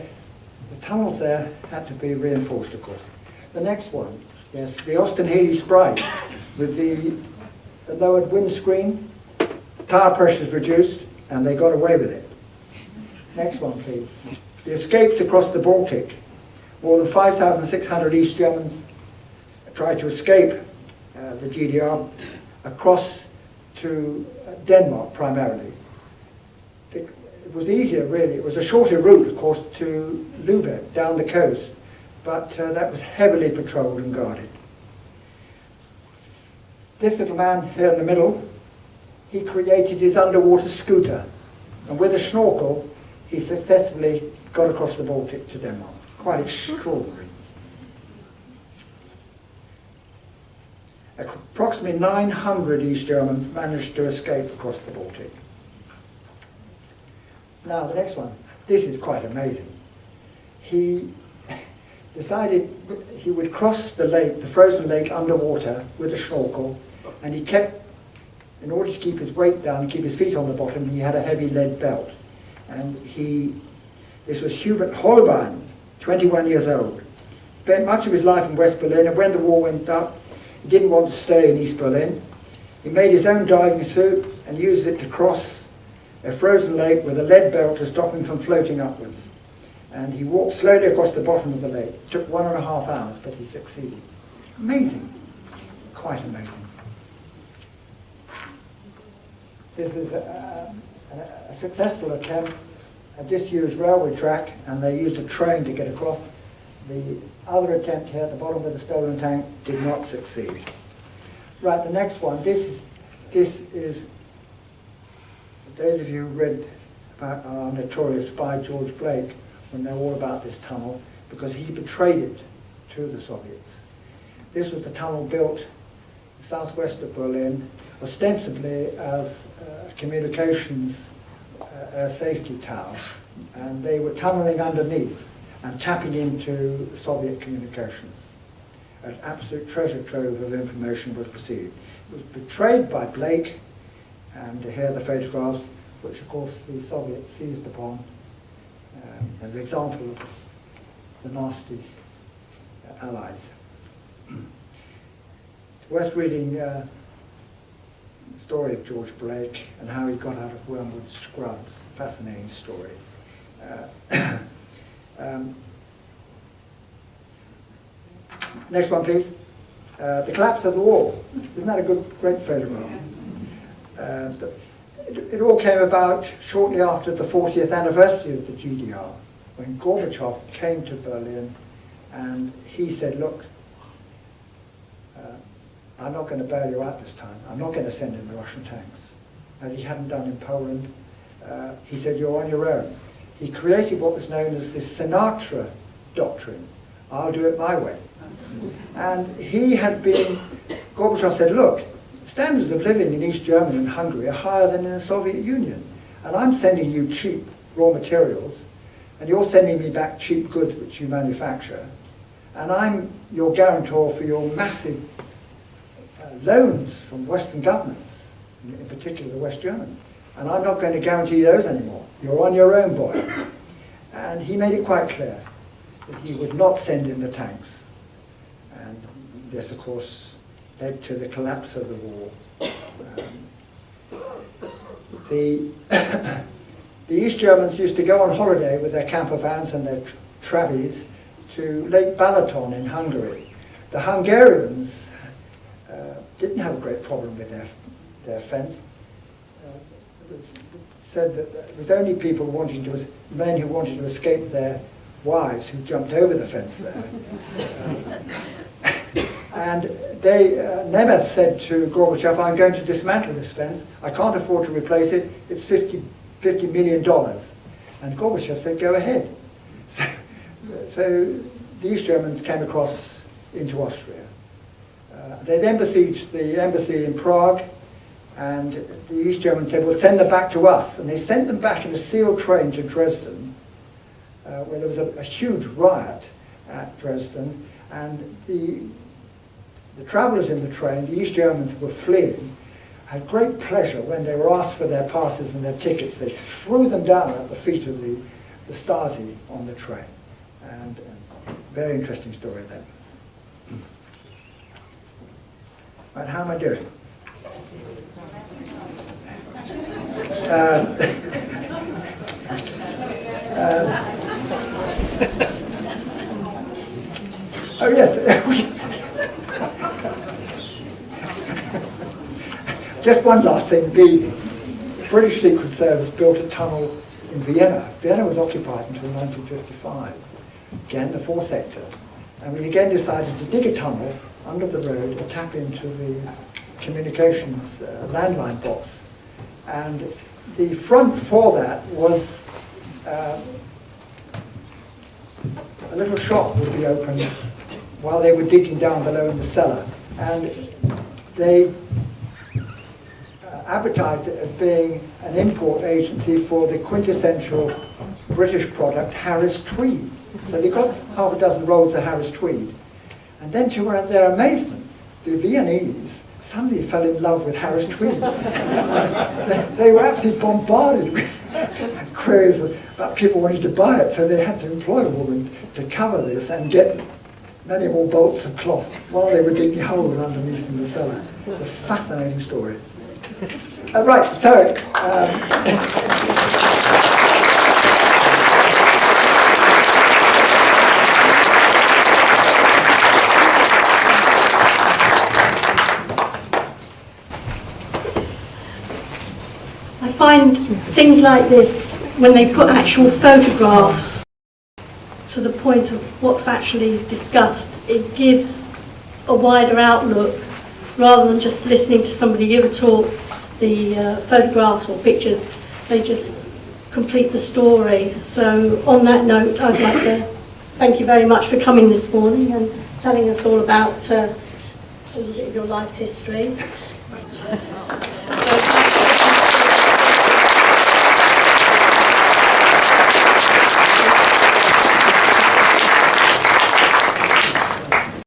tunnels there had to be reinforced, of course. The next one, yes, the Austin Healey Sprite, with the lowered windscreen, tire pressures reduced, and they got away with it. Next one, please. The escapes across the Baltic. More than 5,600 East Germans tried to escape the GDR across to Denmark primarily. It was easier, really. It was a shorter route, of course, to Lübeck, down the coast, but that was heavily patrolled and guarded. This little man here in the middle, he created his underwater scooter, and with a snorkel, he successfully got across the Baltic to Denmark. Quite extraordinary. Approximately 900 East Germans managed to escape across the Baltic. Now, the next one. This is quite amazing. He decided he would cross the lake, the frozen lake, underwater with a snorkel, and he kept, in order to keep his weight down and keep his feet on the bottom, he had a heavy lead belt. And this was Hubert Holbein, 21 years old. Spent much of his life in West Berlin, and when the war went up, he didn't want to stay in East Berlin. He made his own diving suit and used it to cross a frozen lake with a lead belt to stop him from floating upwards. And he walked slowly across the bottom of the lake. It took 1.5 hours, but he succeeded. Amazing. Quite amazing. This is a successful attempt, a disused railway track, and they used a train to get across. The other attempt here at the bottom with the stolen tank did not succeed. Right, the next one. This is those of you who read about our notorious spy George Blake will know all about this tunnel because he betrayed it to the Soviets. This was the tunnel built southwest of Berlin, ostensibly as a communications safety tower, and they were tunneling underneath and tapping into Soviet communications. An absolute treasure trove of information was received. It was betrayed by Blake, and here are the photographs, which of course the Soviets seized upon as an example of the nasty allies. It's worth reading the story of George Blake and how he got out of Wormwood Scrubs. Fascinating story. Next one, please. The collapse of the wall. Isn't that a great photograph? It all came about shortly after the 40th anniversary of the GDR, when Gorbachev came to Berlin and he said, look, I'm not going to bail you out this time. I'm not going to send in the Russian tanks, as he hadn't done in Poland. He said, you're on your own. He created what was known as the Sinatra doctrine. I'll do it my way. And he had been, Gorbachev said, look, standards of living in East Germany and Hungary are higher than in the Soviet Union. And I'm sending you cheap raw materials, and you're sending me back cheap goods which you manufacture. And I'm your guarantor for your massive loans from Western governments, in particular the West Germans. And I'm not going to guarantee those anymore. You're on your own, boy. And he made it quite clear that he would not send in the tanks. And this, of course, led to the collapse of the wall. The East Germans used to go on holiday with their camper vans and their trabbies to Lake Balaton in Hungary. The Hungarians didn't have a great problem with their fence. It was said that it was only men who wanted to escape their wives who jumped over the fence there. And Nemeth said to Gorbachev, I'm going to dismantle this fence. I can't afford to replace it. It's $50 million. And Gorbachev said, go ahead. So the East Germans came across into Austria. They then besieged the embassy in Prague, and the East Germans said, well, send them back to us. And they sent them back in a sealed train to Dresden, where there was a huge riot at Dresden, and the travellers in the train, the East Germans who were fleeing, had great pleasure when they were asked for their passes and their tickets. They threw them down at the feet of the Stasi on the train. And very interesting story then. Right, how am I doing? Oh yes. Just one last thing. The British Secret Service built a tunnel in Vienna. Vienna was occupied until 1955. Again, the four sectors. And we again decided to dig a tunnel under the road and tap into the communications landline box. And the front for that was a little shop would be open while they were digging down below in the cellar. And they advertised it as being an import agency for the quintessential British product, Harris Tweed. So they got half a dozen rolls of Harris Tweed. And then to their amazement, the Viennese suddenly fell in love with Harris Tweed. They were absolutely bombarded with queries about people wanting to buy it, so they had to employ a woman to cover this and get many more bolts of cloth while they were digging holes underneath in the cellar. It's a fascinating story. Right, so I find find things like this, when they put actual photographs to the point of what's actually discussed, it gives a wider outlook rather than just listening to somebody give a talk. The photographs or pictures, they just complete the story. So on that note, I'd like to thank you very much for coming this morning and telling us all about a little bit of your life's history.